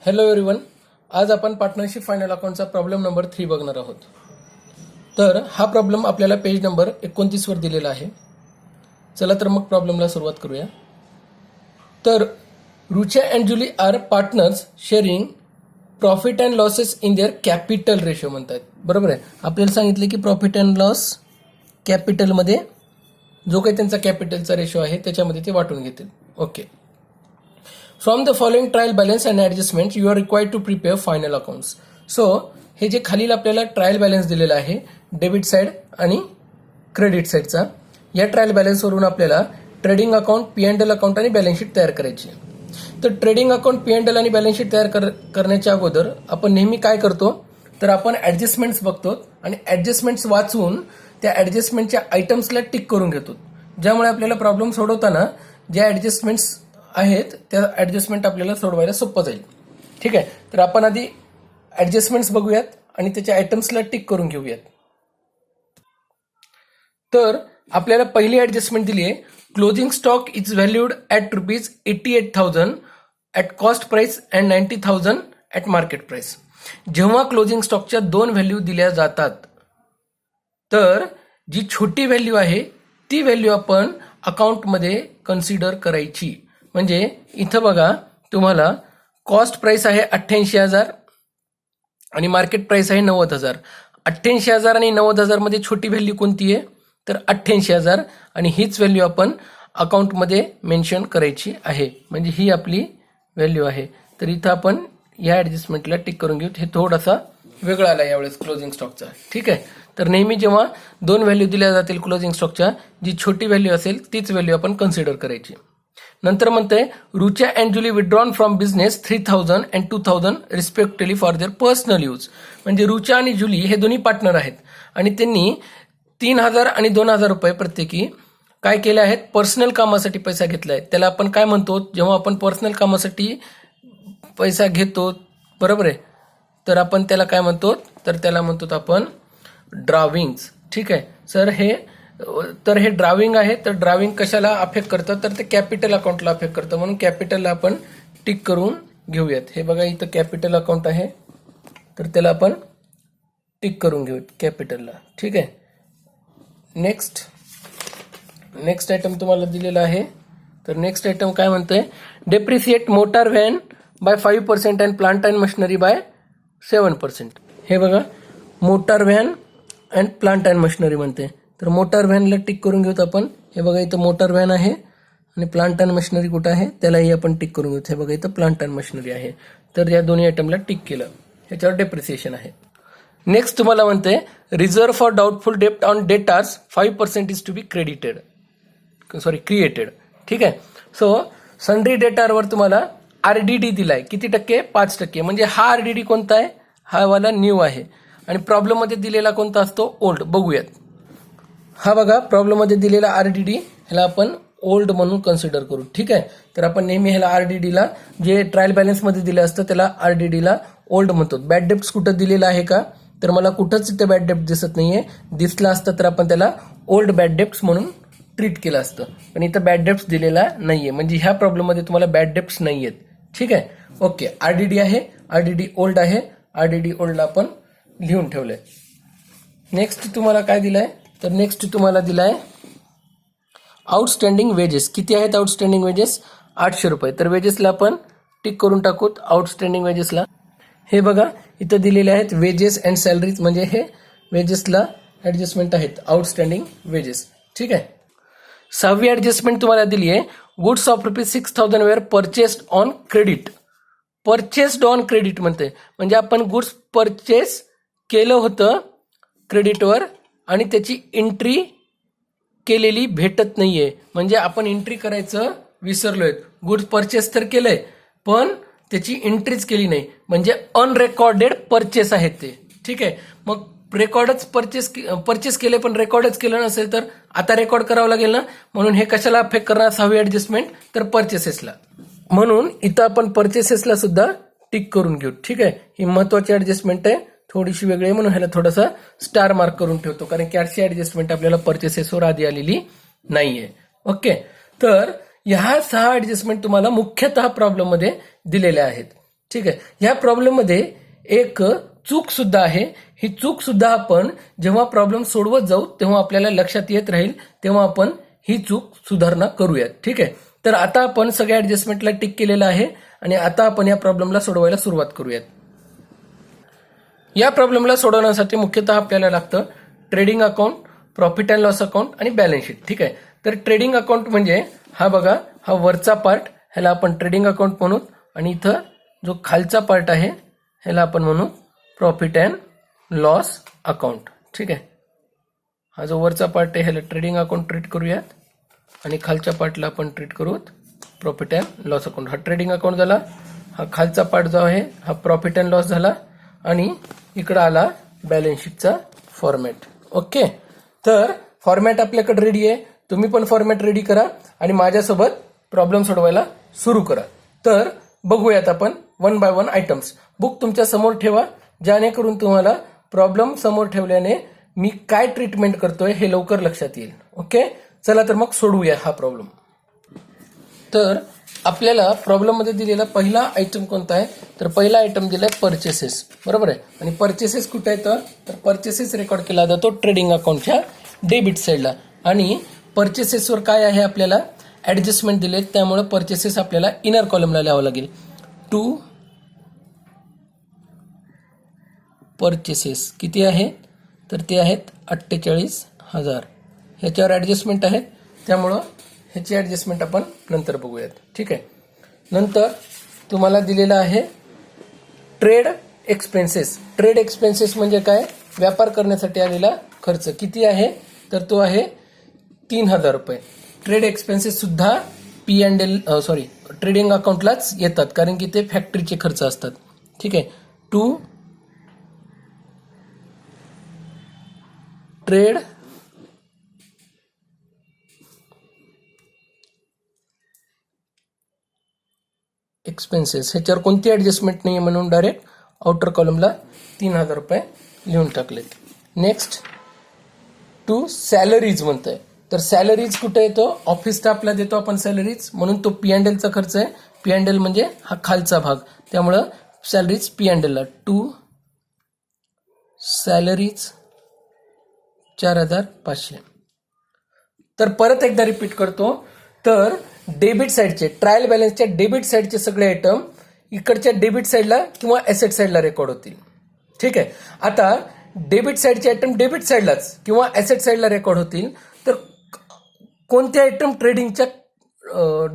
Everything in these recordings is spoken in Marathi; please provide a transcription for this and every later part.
हॅलो एव्हरीवन, आज आपण पार्टनरशिप फायनल अकाउंटचा प्रॉब्लेम नंबर 3 बघणार आहोत. तर हा प्रॉब्लेम आपल्याला पेज नंबर 29 वर दिलेला आहे. चला तर मग प्रॉब्लेमला सुरुवात करूया. तर Rucha and Julie are partners sharing profit and losses in their capital ratio म्हणतात. बरोबर आहे. आपल्याला सांगितले की प्रॉफिट अँड लॉस कॅपिटलमध्ये जो काही त्यांचा कॅपिटलचा रेशो आहे त्याच्यामध्ये ते वाटून घेतील. Okay. From the following trial balance and adjustment you are required to prepare final accounts. So हे जे खालील आपल्याला ट्रायल बॅलन्स दिलेला आहे डेबिट साईड आणि क्रेडिट साईडचा, या ट्रायल बॅलन्सवरून आपल्याला ट्रेडिंग अकाउंट, P&L अकाउंट आणि बॅलन्स शीट तयार करायची. तर ट्रेडिंग अकाउंट, P&L आणि बॅलन्स शीट तयार करण्याच्या अगोदर आपण नेहमी काय करतो, तर आपण ॲडजस्टमेंट्स बघतो आणि ॲडजस्टमेंट्स वाचून त्या ॲडजस्टमेंटच्या आयटम्सला टिक करून घेतो, ज्यामुळे आपल्याला प्रॉब्लेम सोडवताना ज्या ॲडजस्टमेंट्स आहेत त्या ॲडजस्टमेंट आपल्याला सोडवायला सोपं जाईल. ठीक आहे. तर आपण आधी ॲडजस्टमेंट्स बघूयात आणि त्याच्या आयटम्सला टिक करून घेऊयात. तर आपल्याला पहिली ॲडजस्टमेंट दिली आहे, closing stock is valued at ₹88,000 at cost price and 90,000 at market price. जेव्हा क्लोजिंग स्टॉकच्या 2 व्हॅल्यू दिल्या जातात, तर जी छोटी व्हॅल्यू आहे ती व्हॅल्यू आपण अकाउंटमध्ये कन्सिडर करायची. म्हणजे इथं बघा, तुम्हाला कॉस्ट प्राइस आहे 88,000 आणि मार्केट प्राइस आहे 90,000. 88,000 आणि 90,000 मध्ये छोटी व्हॅल्यू कोणती आहे, तर 88,000, आणि हीच व्हॅल्यू आपण अकाउंटमध्ये मेन्शन करायची आहे. म्हणजे ही आपली व्हॅल्यू आहे. तर इथं आपण या ॲडजस्टमेंटला टिक करून घेऊ. हे थोडासा वेगळा आला यावेळेस क्लोजिंग स्टॉकचा. ठीक आहे. तर नेहमी जेव्हा 2 व्हॅल्यू दिल्या जातील क्लोजिंग स्टॉकच्या, जी छोटी व्हॅल्यू असेल तीच व्हॅल्यू आपण कन्सिडर करायची. नंतर म्हणतंय, Rucha and Julie withdrawn from business 3,000 and 2,000 respectively for their personal use. म्हणजे रुचा आणि जुली हे दोन्ही पार्टनर आहेत आणि त्यांनी 3,000 आणि 2,000 रुपये प्रत्येकी काय केले आहेत, पर्सनल कामासाठी पैसा घेतला आहे. त्याला आपण काय म्हणतो, जेव्हा आपण पर्सनल कामासाठी पैसा घेतो, बरोबर आहे, तर आपण त्याला काय म्हणतो, तर त्याला म्हणतो आपण ड्रॉविंग्स. ठीक आहे सर. हे ड्रॉविंग आहे. तर ड्रॉविंग कशाला अफेक्ट करतं, तर ते कॅपिटल अकाउंटला अफेक्ट करतं. म्हणून कॅपिटलला आपण टिक करून घेऊयात. हे बघा, इथं कॅपिटल अकाउंट आहे, तर त्याला आपण टिक करून घेऊयात कॅपिटलला. ठीक आहे. नेक्स्ट आयटम तुम्हाला दिलेला आहे. तर नेक्स्ट आयटम काय म्हणतंय, depreciate motor van by 5% and plant and machinery by 7%. हे बघा, motor van and plant and machinery म्हणते. तर मोटार व्हॅनला टिक करून घेऊत आपण. हे बघा, इथं मोटार व्हॅन आहे आणि प्लांट अँड मशिनरी कुठं आहे, त्यालाही आपण टिक करून घेऊत. हे बघा, इथं प्लांट अँड मशिनरी आहे. तर या दोन्ही आयटमला टिक केलं, ह्याच्यावर डेप्रिसिएशन आहे. नेक्स्ट तुम्हाला म्हणते, रिझर्व्ह फॉर डाऊटफुल डेप्ट on debtors 5% is to be created. ठीक आहे. सो सन्ड्री डेटारवर तुम्हाला RDD दिलाय. किती टक्के, 5%. म्हणजे हा RDD कोणता आहे, हा वाला न्यू आहे. आणि प्रॉब्लेममध्ये दिलेला कोणता असतो, ओल्ड. बघूयात. हा बघा, प्रॉब्लेममध्ये दिलेला RDD ह्याला आपण ओल्ड म्हणून कन्सिडर करू. ठीक आहे. तर आपण नेहमी ह्याला RDDला, जे ट्रायल बॅलन्समध्ये दिलं असतं त्याला RDDला ओल्ड म्हणतो. बॅड डेप्ट्स कुठं दिलेला आहे का, तर मला कुठंच इथं बॅड डेप्ट दिसत नाहीये. दिसला असतं तर आपण त्याला ओल्ड बॅड डेप्ट्स म्हणून ट्रीट केलं असतं, पण इथं बॅड डेप्ट्स दिलेला नाहीये. म्हणजे ह्या प्रॉब्लेममध्ये तुम्हाला बॅड डेप्ट्स नाही आहेत. ठीक आहे. ओके. RDD आहे, RDD ओल्ड आहे. RDD ओल्डला आपण लिहून ठेवलंय. नेक्स्ट तुम्हाला काय दिलंय, तर नेक्स्ट तुम्हाला दिलाय आउटस्टँडिंग वेजेस. किती आहेत आउटस्टँडिंग वेजेस, 800 रुपये. तर वेजेसला आपण टिक करून टाकूत आउटस्टँडिंग वेजेसला. हे बघा, इथं दिलेले आहेत वेजेस अँड सॅलरीज, म्हणजे हे वेजेसला ॲडजस्टमेंट आहेत, आउटस्टँडिंग वेजेस. ठीक आहे. 6वी ॲडजस्टमेंट तुम्हाला दिली आहे, goods of ₹6,000 were purchased on credit. Purchased on credit म्हणते, म्हणजे आपण गुड्स परचेस केलं होतं क्रेडिटवर आणि त्याची एंट्री केलेली भेटत नाहीये. म्हणजे आपण एंट्री करायचं विसरलोय. गुड्स परचेस तर केलंय, पण त्याची एंट्रीच केली नाही. म्हणजे अनरेकॉर्डेड परचेस आहेत ते. ठीक आहे. मग रेकॉर्डच परचेस केले पण रेकॉर्डच केलं नसेल तर आता रेकॉर्ड करावं लागेल ना. म्हणून हे कशाला अफेक्ट करणार 6वी ॲडजस्टमेंट, तर परचेसेसला. म्हणून इथं आपण परचेसेसला सुद्धा टिक करून घेऊ. ठीक आहे. ही महत्वाची ॲडजस्टमेंट आहे, थोडीशी वेगळी आहे, म्हणून ह्याला थोडासा स्टार मार्क करून ठेवतो, कारण की आजची ॲडजस्टमेंट आपल्याला परचेसेसवर आधी आलेली नाहीये. ओके. तर ह्या 6 ॲडजस्टमेंट तुम्हाला मुख्यतः प्रॉब्लेममध्ये दिलेल्या आहेत. ठीक आहे. ह्या प्रॉब्लेममध्ये एक चूक सुद्धा आहे. ही चूक सुद्धा आपण जेव्हा प्रॉब्लेम सोडवत जाऊ तेव्हा आपल्याला लक्षात येत राहील, तेव्हा आपण ही चूक सुधारणा करूयात. ठीक आहे. तर आता आपण सगळ्या ऍडजस्टमेंटला टिक केलेलं आहे आणि आता आपण या प्रॉब्लेमला सोडवायला सुरुवात करूयात. या प्रॉब्लेमला सोडवण्यासाठी मुख्यतः आपल्याला लागतं trading account, profit and loss account आणि बॅलन्स शीट. ठीक आहे. तर ट्रेडिंग अकाउंट म्हणजे हा बघा, हा वरचा पार्ट, ह्याला आपण ट्रेडिंग अकाउंट म्हणू आणि इथं जो खालचा पार्ट आहे ह्याला आपण म्हणू प्रॉफिट अँड लॉस अकाउंट. ठीक आहे. हा जो वरचा पार्ट आहे ह्याला ट्रेडिंग अकाउंट ट्रीट करूयात आणि खालच्या पार्टला आपण ट्रीट करू प्रॉफिट अँड लॉस अकाउंट. हा ट्रेडिंग अकाउंट झाला, हा खालचा पार्ट जो आहे हा प्रॉफिट अँड लॉस झाला आणि इकडं आला बॅलन्स शीटचा फॉर्मॅट. ओके. तर फॉर्मॅट आपल्याकडे रेडी आहे. तुम्ही पण फॉर्मॅट रेडी करा आणि माझ्यासोबत प्रॉब्लेम सोडवायला सुरू करा. तर बघूयात आपण one by one items. Book तुमच्या समोर ठेवा, जेणेकरून तुम्हाला प्रॉब्लेम समोर ठेवल्याने मी काय ट्रीटमेंट करतोय हे लवकर लक्षात येईल. ओके. चला तर मग सोडवूया हा प्रॉब्लेम. तर आपल्याला प्रॉब्लेम मध्ये दिलेला पहिला आयटम कोणता आहे, तर पहिला आयटम दिलाय परचेसेस. बरोबर आहे. आणि परचेसेस कुठे येतं, तर परचेसेस रेकॉर्ड केला जातो ट्रेडिंग अकाउंटच्या डेबिट साईडला आणि परचेसेसवर काय आहे आपल्याला ऍडजस्टमेंट दिलेत, त्यामुळे परचेसेस आपल्याला इनर कॉलमला लिहावं लागेल. टू परचेसेस किती आहेत, तर ते आहेत 48,000. ह्याच्यावर ऍडजस्टमेंट आहेत, त्यामुळं ह्याची ऍडजस्टमेंट आपण नंतर बघूयात. ठीक आहे. नंतर तुम्हाला दिलेलं आहे ट्रेड एक्सपेन्सेस. ट्रेड एक्सपेन्सेस म्हणजे काय, व्यापार करण्यासाठी आलेला खर्च किती आहे, तर तो आहे 3,000 रुपये. ट्रेड एक्सपेन्सेस सुद्धा ट्रेडिंग अकाउंटलाच येतात, कारण की ते फॅक्टरीचे खर्च असतात. ठीक आहे. टू ट्रेड एक्सपेन्सेस, ह्याच्यावर कोणती ऍडजस्टमेंट नाही म्हणून डायरेक्ट आउटर कॉलमला 3,000 रुपये लिहून टाकलेत. नेक्स्ट टू सॅलरीज म्हणतोय, तर सॅलरीज कुठे येतो, ऑफिस स्टाफला देतो आपण सॅलरीज, म्हणून तो पी अँड एलचा खर्च आहे. पी अँड एल म्हणजे हा खालचा भाग, त्यामुळं सॅलरीज पी अँड एलला. To salaries 4,500. तर परत एकदा रिपीट करतो, तर डेबिट साईडचे ट्रायल बॅलन्सच्या डेबिट साईडचे सगळे आयटम इकडच्या डेबिट साईडला किंवा ॲसेट साईडला रेकॉर्ड होतील. ठीक आहे. आता डेबिट साईडचे आयटम डेबिट साईडलाच किंवा ॲसेट साईडला रेकॉर्ड होतील, तर कोणते आयटम ट्रेडिंगच्या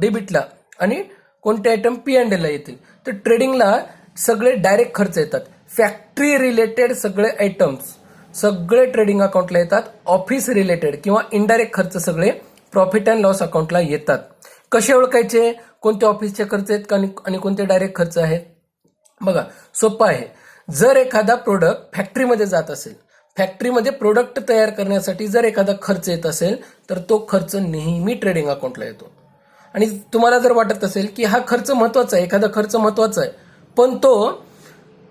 डेबिटला आणि कोणते आयटम पी अँड एलला येतील, तर ट्रेडिंगला सगळे डायरेक्ट खर्च येतात. फॅक्टरी रिलेटेड सगळे आयटम्स सगळे ट्रेडिंग अकाउंटला येतात. ऑफिस रिलेटेड किंवा इनडायरेक्ट खर्च सगळे प्रॉफिट अँड लॉस अकाउंटला येतात. कसे ओळखायचे, कोणते ऑफिसचे खर्च आहेत आणि कोणते डायरेक्ट खर्च आहेत, बघा सोपं आहे. जर एखादा प्रोडक्ट फॅक्टरीमध्ये जात असेल, फॅक्टरीमध्ये प्रोडक्ट तयार करण्यासाठी जर एखादा खर्च येत असेल, तर तो खर्च नेहमी ट्रेडिंग अकाउंटला येतो. आणि तुम्हाला जर वाटत असेल की हा खर्च महत्वाचा आहे, एखादा खर्च महत्वाचा आहे, पण तो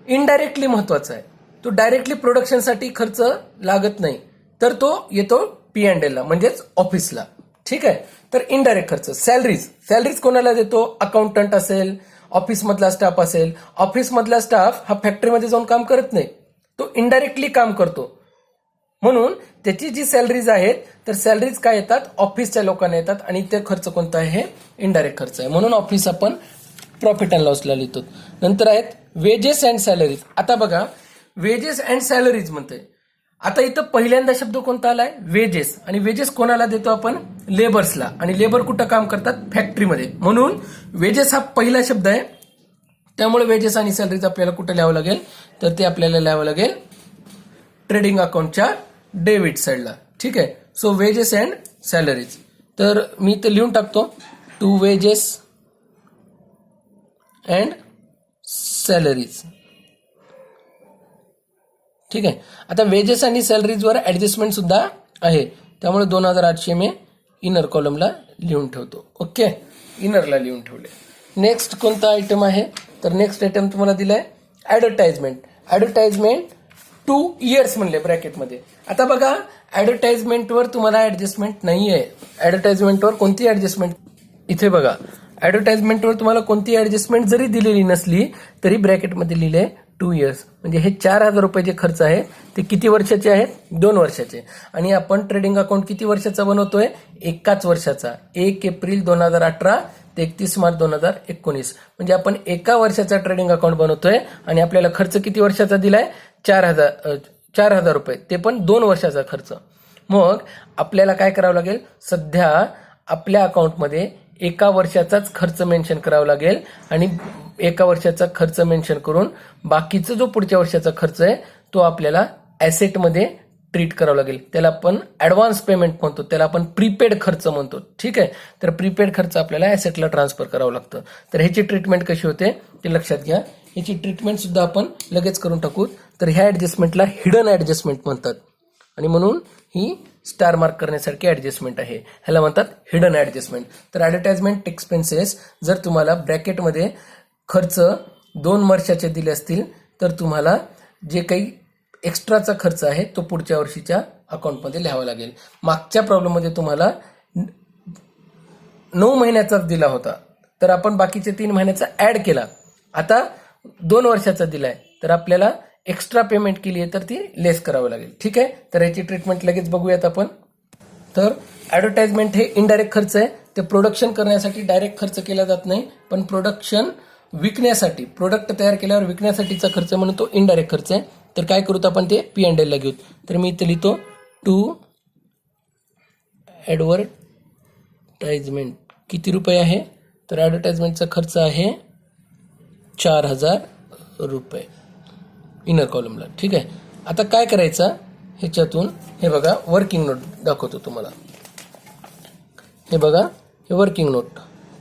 इनडायरेक्टली महत्वाचा आहे, तो डायरेक्टली प्रोडक्शनसाठी खर्च लागत नाही, तर तो येतो पी अँड एलला म्हणजेच ऑफिसला. ठीक आहे. तर इनडायरेक्ट खर्च सॅलरीज कोणाला देतो, अकाउंटंट असेल, ऑफिसमधला स्टाफ असेल. ऑफिसमधला स्टाफ हा फॅक्टरीमध्ये जाऊन काम करत नाही, तो इनडायरेक्टली काम करतो, म्हणून त्याची जी सॅलरीज आहेत, तर सॅलरीज काय येतात, ऑफिसच्या लोकांना येतात आणि ते खर्च कोणता आहे, इनडायरेक्ट खर्च आहे, म्हणून ऑफिस आपण प्रॉफिट अँड लॉसला लिहितो. नंतर आहेत वेजेस अँड सॅलरीज. आता बघा, वेजेस अँड सॅलरीज म्हणते. आता इथं पहिल्यांदा शब्द कोणता आलाय, वेजेस. आणि वेजेस कोणाला देतो आपण, लेबर्सला. आणि लेबर कुठं काम करतात, फॅक्टरीमध्ये, म्हणून वेजेस हा पहिला शब्द आहे. त्यामुळे वेजेस आणि सॅलरीज आपल्याला कुठं लिहावं लागेल, तर ते आपल्याला लिहावं लागेल ट्रेडिंग अकाउंटच्या डेबिट साईडला. ठीक आहे. सो वेजेस अँड सॅलरीज, तर मी इथं लिहून टाकतो टू वेजेस अँड सॅलरीज. ठीक आहे. आता वेजेस आणि सॅलरीजवर ऍडजस्टमेंट सुद्धा आहे, त्यामुळे 2,800 मी इनर कॉलमला लिहून ठेवतो. ओके. इनरला लिहून ठेवले. नेक्स्ट कोणता आयटम आहे, तर नेक्स्ट आयटम तुम्हाला दिलाय ऍडव्हर्टाइजमेंट. ऍडव्हर्टाइजमेंट 2 इयर्स म्हणले ब्रॅकेटमध्ये. आता बघा, ऍडव्हर्टाइजमेंटवर तुम्हाला ऍडजस्टमेंट नाही आहे. ऍडव्हर्टाइजमेंटवर कोणती ऍडजस्टमेंट, इथे बघा ऍडव्हर्टाइजमेंटवर तुम्हाला कोणती ऍडजस्टमेंट जरी दिलेली नसली तरी ब्रॅकेटमध्ये लिहिले 2 years, म्हणजे हे 4,000 रुपये जे खर्च आहे ते किती वर्षाचे आहेत? 2 वर्षाचे. आणि आपण ट्रेडिंग अकाउंट किती वर्षाचा बनवतोय? एकाच वर्षाचा, 1 एप्रिल 2018 ते 31 मार्च 2019, म्हणजे आपण एका वर्षाचा ट्रेडिंग अकाउंट बनवतोय आणि आपल्याला खर्च किती वर्षाचा दिलाय? 4,000 रुपये, ते पण 2 वर्षाचा खर्च. मग आपल्याला काय करावं लागेल? सध्या आपल्या अकाउंटमध्ये एका वर्षाचाच खर्च मेन्शन करावा लागेल आणि एका वर्षाचा खर्च मेन्शन करून बाकीचा जो पुढच्या वर्षाचा खर्च आहे तो आपल्याला ॲसेटमध्ये ट्रीट करावं लागेल. त्याला आपण ॲडव्हान्स पेमेंट म्हणतो, त्याला आपण प्रीपेड खर्च म्हणतो. ठीक आहे, तर प्रीपेड खर्च आपल्याला ॲसेटला ट्रान्सफर करावं लागतं. तर ह्याची ट्रीटमेंट कशी होते ते लक्षात घ्या. ह्याची ट्रीटमेंट सुद्धा आपण लगेच करून टाकू. तर ह्या ॲडजस्टमेंटला हिडन ॲडजस्टमेंट म्हणतात आणि म्हणून ही स्टार मार्क करण्यासारखी ॲडजस्टमेंट आहे, ह्याला म्हणतात हिडन ॲडजस्टमेंट. तर ॲडव्हर्टाइजमेंट एक्सपेन्सेस जर तुम्हाला ब्रॅकेटमध्ये खर्च 2 वर्षाचे दिले असतील तर तुम्हाला जे काही एक्स्ट्राचा खर्च आहे तो पुढच्या वर्षीच्या अकाउंटमध्ये लिहावा लागेल. मागच्या प्रॉब्लेममध्ये तुम्हाला 9 महिन्याचाच दिला होता तर आपण बाकीचे 3 महिन्याचा ॲड केला. आता 2 वर्षाचा दिलाय तर आपल्याला एक्स्ट्रा पेमेंट केली आहे तर ती लेस करावी लागेल. ठीक आहे, तर याची ट्रीटमेंट लगेच बघूयात आपण. तर ॲडव्हर्टाइजमेंट हे इनडायरेक्ट खर्च आहे. ते प्रोडक्शन करण्यासाठी डायरेक्ट खर्च केला जात नाही, पण प्रोडक्शन विकण्यासाठी, प्रोडक्ट तयार केल्यावर विकण्यासाठीचा खर्च म्हणून तो इनडायरेक्ट खर्च आहे. तर काय करूत आपण? ते P&L ला घेऊत. तर मी इथे लिहितो टू ॲडव्हर्टाइजमेंट किती रुपये आहे? तर ॲडव्हर्टाइजमेंटचा खर्च आहे 4,000 रुपये इनर कॉलमला. ठीक आहे, आता काय करायचं ह्याच्यातून? हे बघा, वर्किंग नोट दाखवतो तुम्हाला. हे बघा, हे वर्किंग नोट.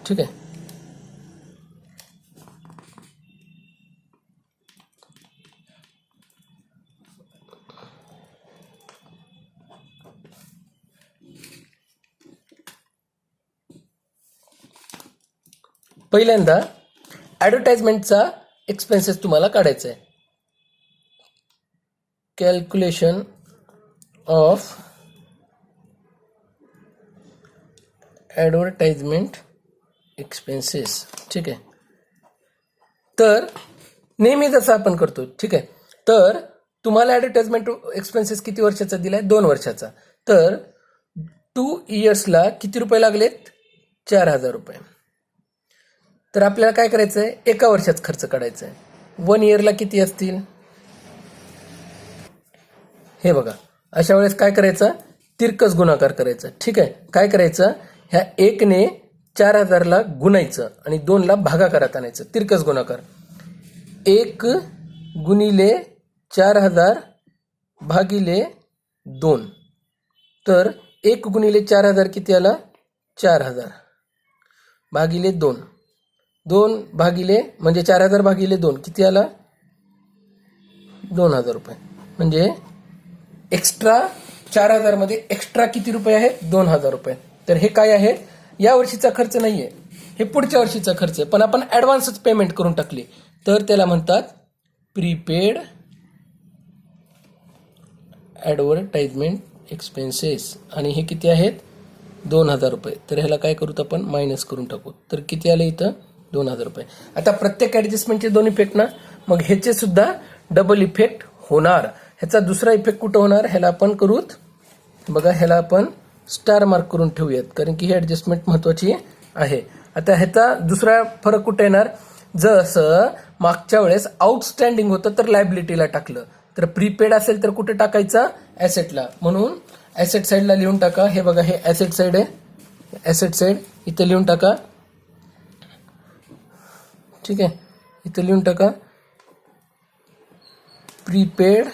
ठीक आहे, पहिल्यांदा ॲडव्हर्टाइजमेंटचा एक्सपेन्सेस तुम्हाला काढायचा आहे. Calculation of advertisement expenses. ठीक आहे, तर नेहमी जसं आपण करतो. ठीक आहे, तर तुम्हाला ॲडव्हर्टाइजमेंट एक्सपेन्सेस किती वर्षाचा दिलाय? 2 वर्षाचा. तर 2 yearsला किती रुपये लागलेत? 4,000 रुपये. तर आपल्याला काय करायचं आहे? एका वर्षाचा खर्च काढायचा आहे. 1 yearला किती असतील? हे बघा, अशा वेळेस काय करायचं? तिरकस गुणाकार करायचा. ठीक आहे, काय करायचं? ह्या 1ने 4,000ला गुणायचं आणि 2ला भागाकारात आणायचं. तिरकस गुणाकार. 1 गुणिले 4,000 भागिले 2. तर 1 गुणिले 4,000 किती आला? 4,000 भागिले 2. 2 भागिले म्हणजे 4,000 भागिले 2 किती आला? 2,000 रुपये. म्हणजे एक्स्ट्रा 4,000 मध्ये एक्स्ट्रा किती रुपये आहे? 2,000 रुपये. तर हे काय आहे? या वर्षीचा खर्च नाहीये, हे पुढच्या वर्षीचा खर्च आहे, पण आपण ॲडव्हान्सच पेमेंट करून टाकली. तर त्याला म्हणतात प्रीपेड ॲडव्हर्टाइजमेंट एक्सपेन्सेस. आणि हे किती आहेत? 2,000 रुपये. तर ह्याला काय करूत आपण? मायनस करून टाकू. तर किती आले इथं? 2,000 रुपये. आता प्रत्येक ॲडजस्टमेंटचे 2 इफेक्ट ना, मग ह्याचे सुद्धा डबल इफेक्ट होणार. ह्याचा दुसरा इफेक्ट कुठं होणार? ह्याला आपण करूत बघा, ह्याला आपण स्टार मार्क करून ठेवूयात कारण की ही ॲडजस्टमेंट महत्त्वाची आहे. आता ह्याचा दुसरा फरक कुठे येणार? जसं मागच्या वेळेस आउटस्टँडिंग होतं तर लायबिलिटीला टाकलं, तर प्रीपेड असेल तर कुठे टाकायचं? ॲसेटला. म्हणून ॲसेट साईडला लिहून टाका. हे बघा, हे ॲसेट साईड आहे, ॲसेट साईड इथं लिहून टाका. ठीक आहे, इथं लिहून टाका प्रीपेड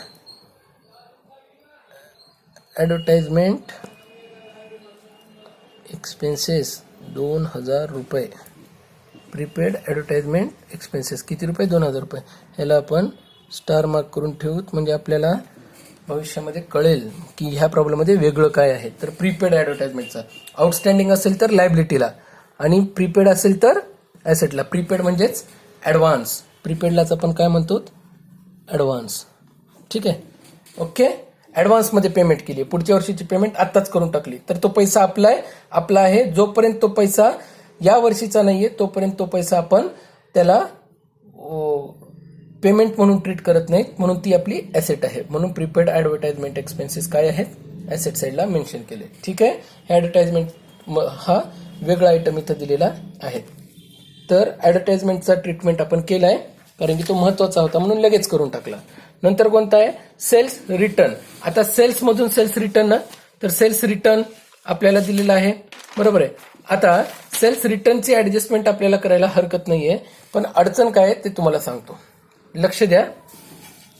ॲडव्हर्टाइजमेंट एक्सपेन्सेस 2,000 रुपये. प्रीपेड ॲडव्हर्टाइजमेंट एक्सपेन्सेस किती रुपये? 2,000 रुपये. ह्याला आपण स्टार मार्क करून ठेवूत म्हणजे आपल्याला भविष्यामध्ये कळेल की ह्या प्रॉब्लेममध्ये वेगळं काय आहे. तर प्रीपेड ॲडव्हर्टाइजमेंटचा आउटस्टँडिंग असेल तर लायबिलिटीला आणि प्रीपेड असेल तर ॲसेटला. प्रीपेड म्हणजेच ॲडव्हान्स, प्रीपेडलाच आपण काय म्हणतो? ॲडव्हान्स. ठीक आहे, ओके. ॲडव्हान्समध्ये पेमेंट केली, पुढच्या वर्षीची पेमेंट आत्ताच करून टाकली, तर तो पैसा आपला आहे. जोपर्यंत तो पैसा या वर्षीचा नाहीये, तोपर्यंत तो पैसा आपण त्याला पेमेंट म्हणून ट्रीट करत नाहीत, म्हणून ती आपली ॲसेट आहे. म्हणून प्रीपेड ॲडव्हर्टाइजमेंट एक्सपेन्सेस काय आहेत, ॲसेट साईडला मेन्शन केले. ठीक आहे, ॲडव्हर्टाइजमेंट हा वेगळा आयटम इथं दिलेला आहे. तर ॲडव्हर्टाइजमेंटचा ट्रीटमेंट आपण केलाय, कारण की तो महत्त्वाचा होता म्हणून लगेच करून टाकला. नंतर कोणता आहे, सेल्स रिटर्न. आता सेल्समधून सेल्स रिटर्न ना, तर सेल्स रिटर्न आपल्याला दिलेला आहे, बरोबर आहे. आता सेल्स रिटर्नची ॲडजस्टमेंट आपल्याला करायला हरकत नाहीये, पण अडचण काय आहे ते तुम्हाला सांगतो. लक्ष द्या,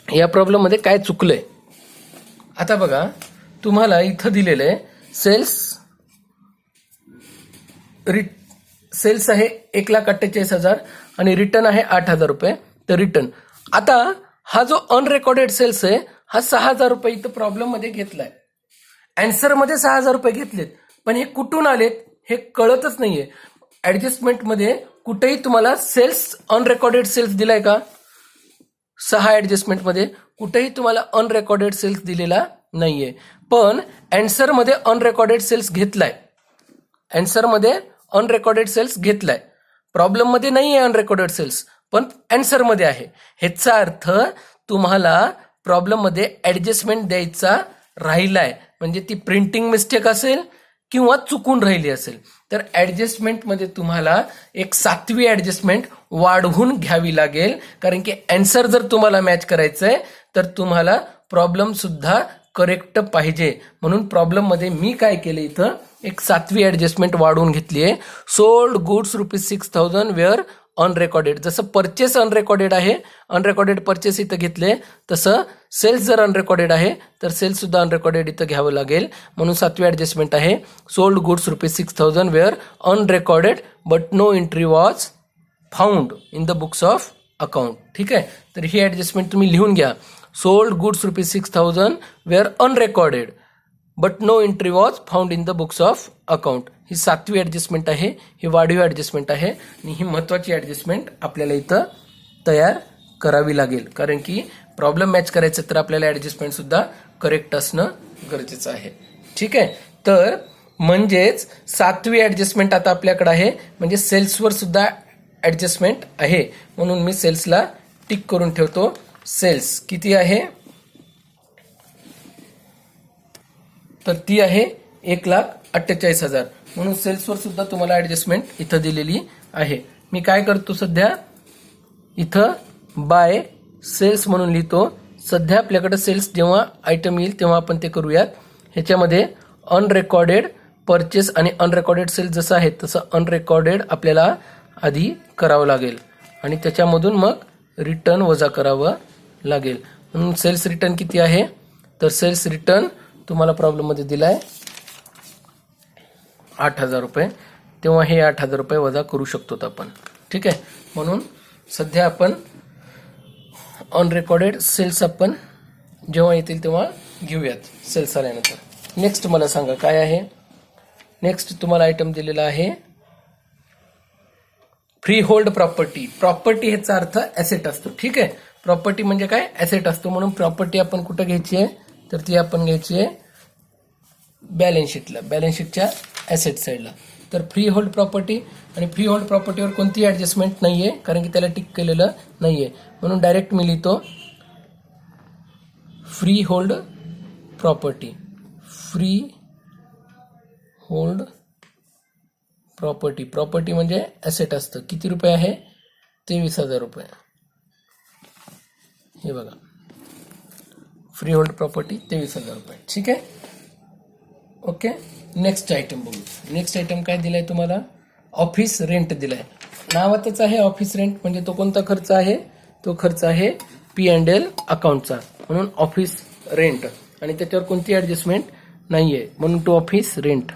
या प्रॉब्लेममध्ये काय चुकलंय. आता बघा, तुम्हाला इथं दिलेलं आहे सेल्स आहे 1,48,000 आणि रिटर्न आहे 8,000 रुपये. तर रिटर्न, आता हा जो अनरेकॉर्डेड सेल्स आहे हा 6,000 रुपये इथं प्रॉब्लेम मध्ये घेतलाय. अँसर मध्ये 6,000 रुपये घेतलेत, पण हे कुठून आलेत हे कळतच नाहीये. ऍडजस्टमेंटमध्ये कुठेही तुम्हाला सेल्स अनरेकॉर्डेड सेल्स दिलाय का? 6 ऍडजस्टमेंटमध्ये कुठेही तुम्हाला अनरेकॉर्डेड सेल्स दिलेला नाहीये, पण अँसर मध्ये अनरेकॉर्डेड सेल्स घेतलाय. अँसर मध्ये अनरेकॉर्डेड सेल्स घेतलाय, प्रॉब्लेम मध्ये नाही आहे अनरेकॉर्डेड सेल्स, पण अँसर मध्ये आहे. ह्याचा अर्थ तुम्हाला प्रॉब्लेम मध्ये ऍडजस्टमेंट द्यायचा राहिलाय, म्हणजे ती प्रिंटिंग मिस्टेक असेल किंवा चुकून राहिली असेल. तर ऍडजस्टमेंटमध्ये तुम्हाला एक 7वी ऍडजस्टमेंट वाढवून घ्यावी लागेल, कारण की अँसर जर तुम्हाला मॅच करायचंय तर तुम्हाला प्रॉब्लेम सुद्धा करेक्ट पाहिजे. म्हणून प्रॉब्लेम मध्ये मी काय केलं, इथं एक 7वी ऍडजस्टमेंट वाढवून घेतली आहे. Sold goods ₹6,000 were unrecorded. जसं परचेस अनरेकॉर्डेड आहे, अनरेकॉर्डेड परचेस इथं घेतले, तसं सेल्स जर अनरेकॉर्डेड आहे तर सेल्स सुद्धा अनरेकॉर्डेड इथं घ्यावं लागेल. म्हणून 7वी ऍडजस्टमेंट आहे sold goods ₹6,000 were unrecorded but no entry was found in the books of account. ठीक आहे, तर ही ऍडजस्टमेंट तुम्ही लिहून घ्या. Sold goods ₹6,000 were unrecorded but no entry was found in the books of account. ही 7वी ऍडजस्टमेंट आहे, ही वाढीव ऍडजस्टमेंट आहे आणि ही महत्वाची ऍडजस्टमेंट आपल्याला इथं तयार करावी लागेल, कारण की प्रॉब्लेम मॅच करायचं तर आपल्याला ऍडजस्टमेंट सुद्धा करेक्ट असणं गरजेचं आहे. ठीक आहे, तर म्हणजेच 7वी ऍडजस्टमेंट आता आपल्याकडे आहे, म्हणजे सेल्सवर सुद्धा ऍडजस्टमेंट आहे. म्हणून मी सेल्सला टिक करून ठेवतो. सेल्स किती आहे, तर ती आहे 1,48,000. म्हणून सेल्सवर सुद्धा तुम्हाला ऍडजस्टमेंट इथं दिलेली आहे. मी काय करतो, सध्या इथं बाय सेल्स म्हणून लिहितो. सध्या आपल्याकडे सेल्स जेव्हा आयटम येईल तेव्हा आपण ते करूयात. ह्याच्यामध्ये अनरेकॉर्डेड परचेस आणि अनरेकॉर्डेड सेल्स जसं आहे तसं अनरेकॉर्डेड आपल्याला आधी करावं लागेल आणि त्याच्यामधून मग रिटर्न वजा करावं लागेल. म्हणून सेल्स रिटर्न किती आहे, तर सेल्स रिटर्न तुम्हाला प्रॉब्लेममध्ये दिलाय 8,000 रुपये. तेव्हा हे 8,000 रुपये वजा करू शकतो आपण. ठीक आहे, म्हणून सध्या आपण अनरेकॉर्डेड सेल्स आपण जेव्हा येतील तेव्हा घेऊयात सेल्स आल्यानंतर. नेक्स्ट मला सांगा काय आहे. नेक्स्ट तुम्हाला आयटम दिलेला आहे फ्री होल्ड प्रॉपर्टी. प्रॉपर्टी ह्याचा अर्थ ऍसेट असतो. ठीक आहे, प्रॉपर्टी म्हणजे काय, ऍसेट असतो. म्हणून प्रॉपर्टी आपण कुठं घ्यायची आहे, तर ती आपण घ्यायची आहे बॅलन्स शीटला, बॅलन्स शीटच्या ऍसेट साईडला. तर फ्री होल्ड प्रॉपर्टी, आणि फ्री होल्ड प्रॉपर्टीवर कोणती ऍडजस्टमेंट नाहीये, कारण की त्याला टिक केलेलं नाहीये. म्हणून डायरेक्ट मी लिहितो free hold property. Free hold property, property म्हणजे ऍसेट असतं. किती रुपये आहे, 23,000 रुपये. हे बघा, फ्री होल्ड प्रॉपर्टी 23,000 रुपये. ठीक आहे, ओके. नेक्स्ट आयटम बघू. नेक्स्ट आयटम काय दिलाय तुम्हाला, ऑफिस रेंट दिलाय. नावातच आहे ऑफिस रेंट, म्हणजे तो कोणता खर्च आहे, तो खर्च आहे P&L अकाउंटचा. म्हणून ऑफिस रेंट, आणि त्याच्यावर कोणती ऍडजस्टमेंट नाहीये, म्हणून तो ऑफिस रेंट.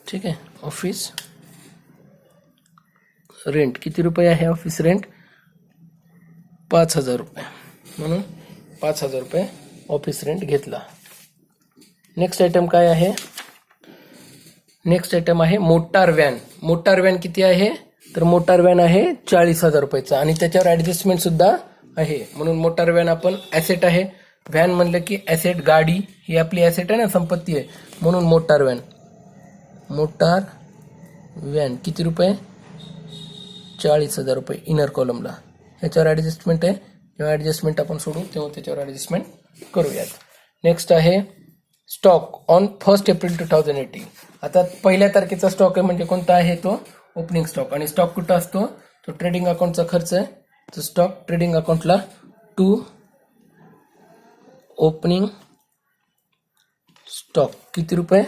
ठीक आहे, ऑफिस रेंट किती रुपये आहे, ऑफिस रेंट 5,000 रुपये. म्हणून 5,000 रुपये ऑफिस रेंट घेतला. नेक्स्ट आयटम काय आहे, नेक्स्ट आयटम आहे मोटार व्हॅन. मोटार व्हॅन किती आहे, तर मोटार व्हॅन आहे 40,000 रुपयाचा, आणि त्याच्यावर ऍडजस्टमेंट सुद्धा आहे. म्हणून मोटार व्हॅन आपण ऍसेट आहे, व्हॅन म्हणलं की ॲसेट, गाडी ही आपली ॲसेट आहे ना, संपत्ती आहे, म्हणून मोटार व्हॅन. मोटार व्हॅन किती रुपये? 40,000 रुपये इनर कॉलमला. ह्याच्यावर ॲडजस्टमेंट आहे, जेव्हा ॲडजस्टमेंट आपण सोडू तेव्हा त्याच्यावर ॲडजस्टमेंट करूयात. नेक्स्ट आहे स्टॉक ऑन 1 एप्रिल 2018. आता 1 तारखेचा स्टॉक आहे म्हणजे कोणता आहे तो? Opening stock. आणि स्टॉक कुठं असतो? तो ट्रेडिंग अकाउंटचा खर्च आहे. तो स्टॉक ट्रेडिंग अकाउंटला टू ओपनिंग स्टॉक किती रुपये?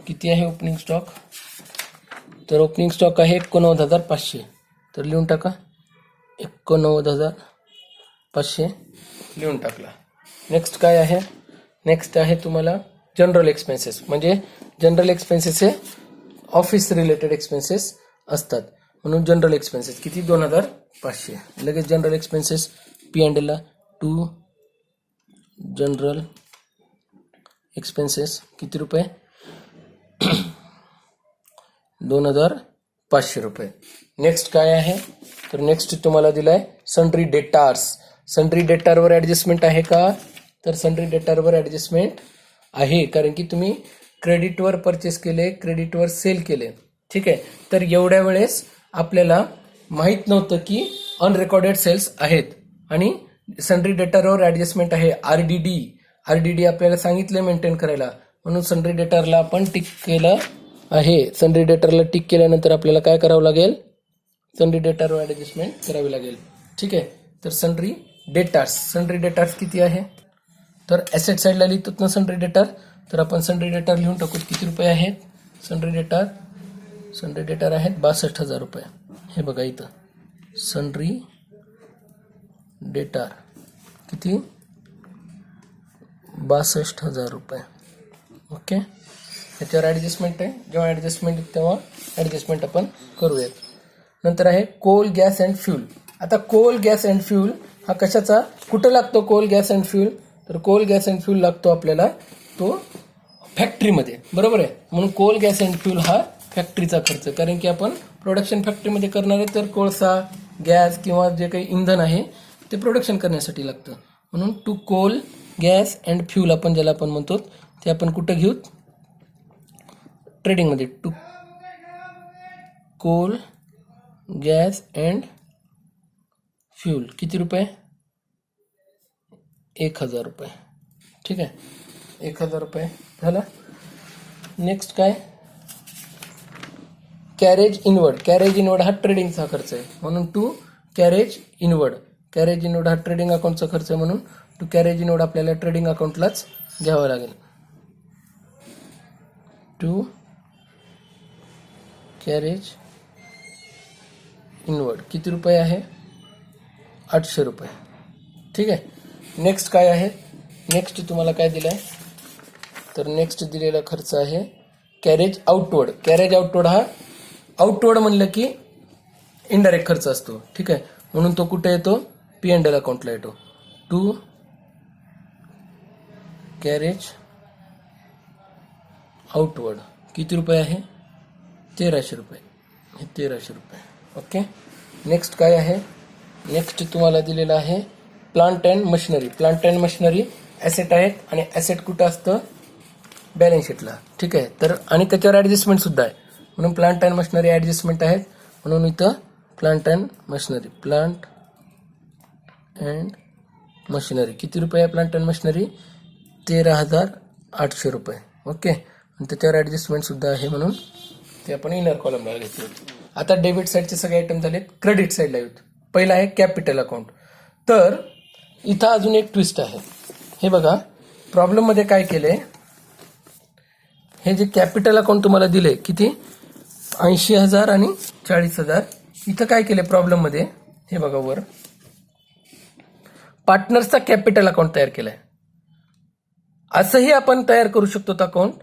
किती आहे ओपनिंग स्टॉक? तर ओपनिंग स्टॉक आहे 89,500. तर लिहून टाका 89,500 लिहून टाकला. नेक्स्ट काय आहे? नेक्स्ट आहे तुम्हाला जनरल एक्सपेन्सेस. म्हणजे जनरल एक्सपेन्सेस हे ऑफिस रिलेटेड एक्सपेन्सेस असतात, म्हणून जनरल एक्सपेन्सेस किती? 2,500. लगेच जनरल एक्सपेन्सेस P&Lला टू जनरल एक्सपेन्सेस किती रुपये? 2,500 रुपये. नेक्स्ट काय आहे? तर नेक्स्ट तुम्हाला दिलाय सन्ड्री डेटार्स. सन्ड्री डेटारवर ॲडजस्टमेंट आहे का? तर सन्ड्री डेटारवर ॲडजस्टमेंट आहे, कारण की तुम्ही क्रेडिटवर परचेस केले, क्रेडिटवर सेल केले. ठीक आहे. तर एवढ्या वेळेस आपल्याला माहीत नव्हतं की अनरेकॉर्डेड सेल्स आहेत आणि सन्ड्री डेटारवर ॲडजस्टमेंट आहे. आरडीडी आपल्याला सांगितलं मेंटेन करायला, म्हणून सन्ड्री डेटारला आपण टिक केलं आहे. सन्ड्री डेटारला टिक केल्यानंतर आपल्याला काय करावं लागेल? सन्ड्री डेटारवर ॲडजस्टमेंट करावी लागेल. ठीक आहे. तर सन्ड्री डेटार्स किती आहे? तर ॲसेट साईडला लिहितो ना सन्ड्री डेटार. तर आपण सन्ड्री डेटार लिहून टाकू. किती रुपये आहेत सन्ड्री डेटार? सन्ड्री डेटार आहेत 62,000 रुपये. हे बघा इथं सन्ड्री डेटार किती? 62,000 रुपये. ओके. ह्याच्यावर ॲडजस्टमेंट आहे. जेव्हा ॲडजस्टमेंट तेव्हा ॲडजस्टमेंट आपण करूयात. नंतर आहे कोल, गॅस अँड फ्यूल. आता कोल, गॅस अँड फ्यूल हा कशाचा? कुठं लागतो कोल, गॅस अँड फ्यूल? तर कोल, गॅस अँड फ्यूल लागतो आपल्याला तो फॅक्टरीमध्ये, बरोबर आहे. म्हणून कोल, गॅस अँड फ्यूल हा फॅक्टरीचा खर्च, कारण की आपण प्रोडक्शन फॅक्टरीमध्ये करणार आहे, तर कोळसा, गॅस किंवा जे काही इंधन आहे ते प्रोडक्शन करण्यासाठी लागतं. म्हणून to coal, gas and fuel आपण ज्याला आपण म्हणतो ते आपण कुठं घेऊ? ट्रेडिंगमध्ये. To coal, gas and fuel किती रुपये? 1,000 रुपये. ठीक आहे. 1,000 रुपये झाला. नेक्स्ट काय? कॅरेज इनवर्ड हा ट्रेडिंगचा खर्च आहे, म्हणून टू कॅरेज इनवर्ड हा ट्रेडिंग अकाउंटचा खर्च आहे, म्हणून टू कॅरेज इनवर्ड आपल्याला ट्रेडिंग अकाउंटलाच घ्यावं लागेल. टू कॅरेज इनवर्ड किती रुपये आहे? 800 रुपये. ठीक आहे. नेक्स्ट काय आहे? नेक्स्ट तुम्हाला काय दिलं आहे? तर नेक्स्ट दिलेला खर्च आहे कॅरेज आउटवर्ड. हा आउटवर्ड म्हणलं की इनडायरेक्ट खर्च असतो. ठीक आहे. म्हणून तो कुठे येतो? P&L अकाउंटला येतो. टू कॅरेज आउटवर्ड किती रुपये आहे? 1,300 रुपये. हे 1,300 रुपये. ओके. नेक्स्ट काय आहे? नेक्स्ट तुम्हाला दिलेलं आहे प्लांट अँड मशिनरी ॲसेट आहेत, आणि ॲसेट कुठं असतं? बॅलन्स शीटला. ठीक आहे. तर आणि त्याच्यावर ॲडजस्टमेंट सुद्धा आहे, म्हणून प्लांट अँड मशिनरी ॲडजस्टमेंट आहेत, म्हणून इथं प्लांट अँड मशिनरी किती रुपये आहे? प्लांट अँड मशिनरी 13,800 रुपये. ओके. आणि त्याच्यावर ॲडजस्टमेंट सुद्धा आहे, म्हणून ते आपण इनर कॉलमला घेतले. आता डेबिट साईडचे सगळे आयटम झालेत. क्रेडिट साईडला येऊत. पहिला आहे कॅपिटल अकाउंट. तर इथं अजून एक ट्विस्ट आहे. हे बघा, प्रॉब्लेममध्ये काय केलंय? हे जे कॅपिटल अकाउंट तुम्हाला दिले किती? 80,000 आणि 40,000. इथं काय केले प्रॉब्लेममध्ये? हे बघा वर पार्टनर्सचा कॅपिटल अकाउंट तयार केलाय. असंही आपण तयार करू शकतो अकाउंट,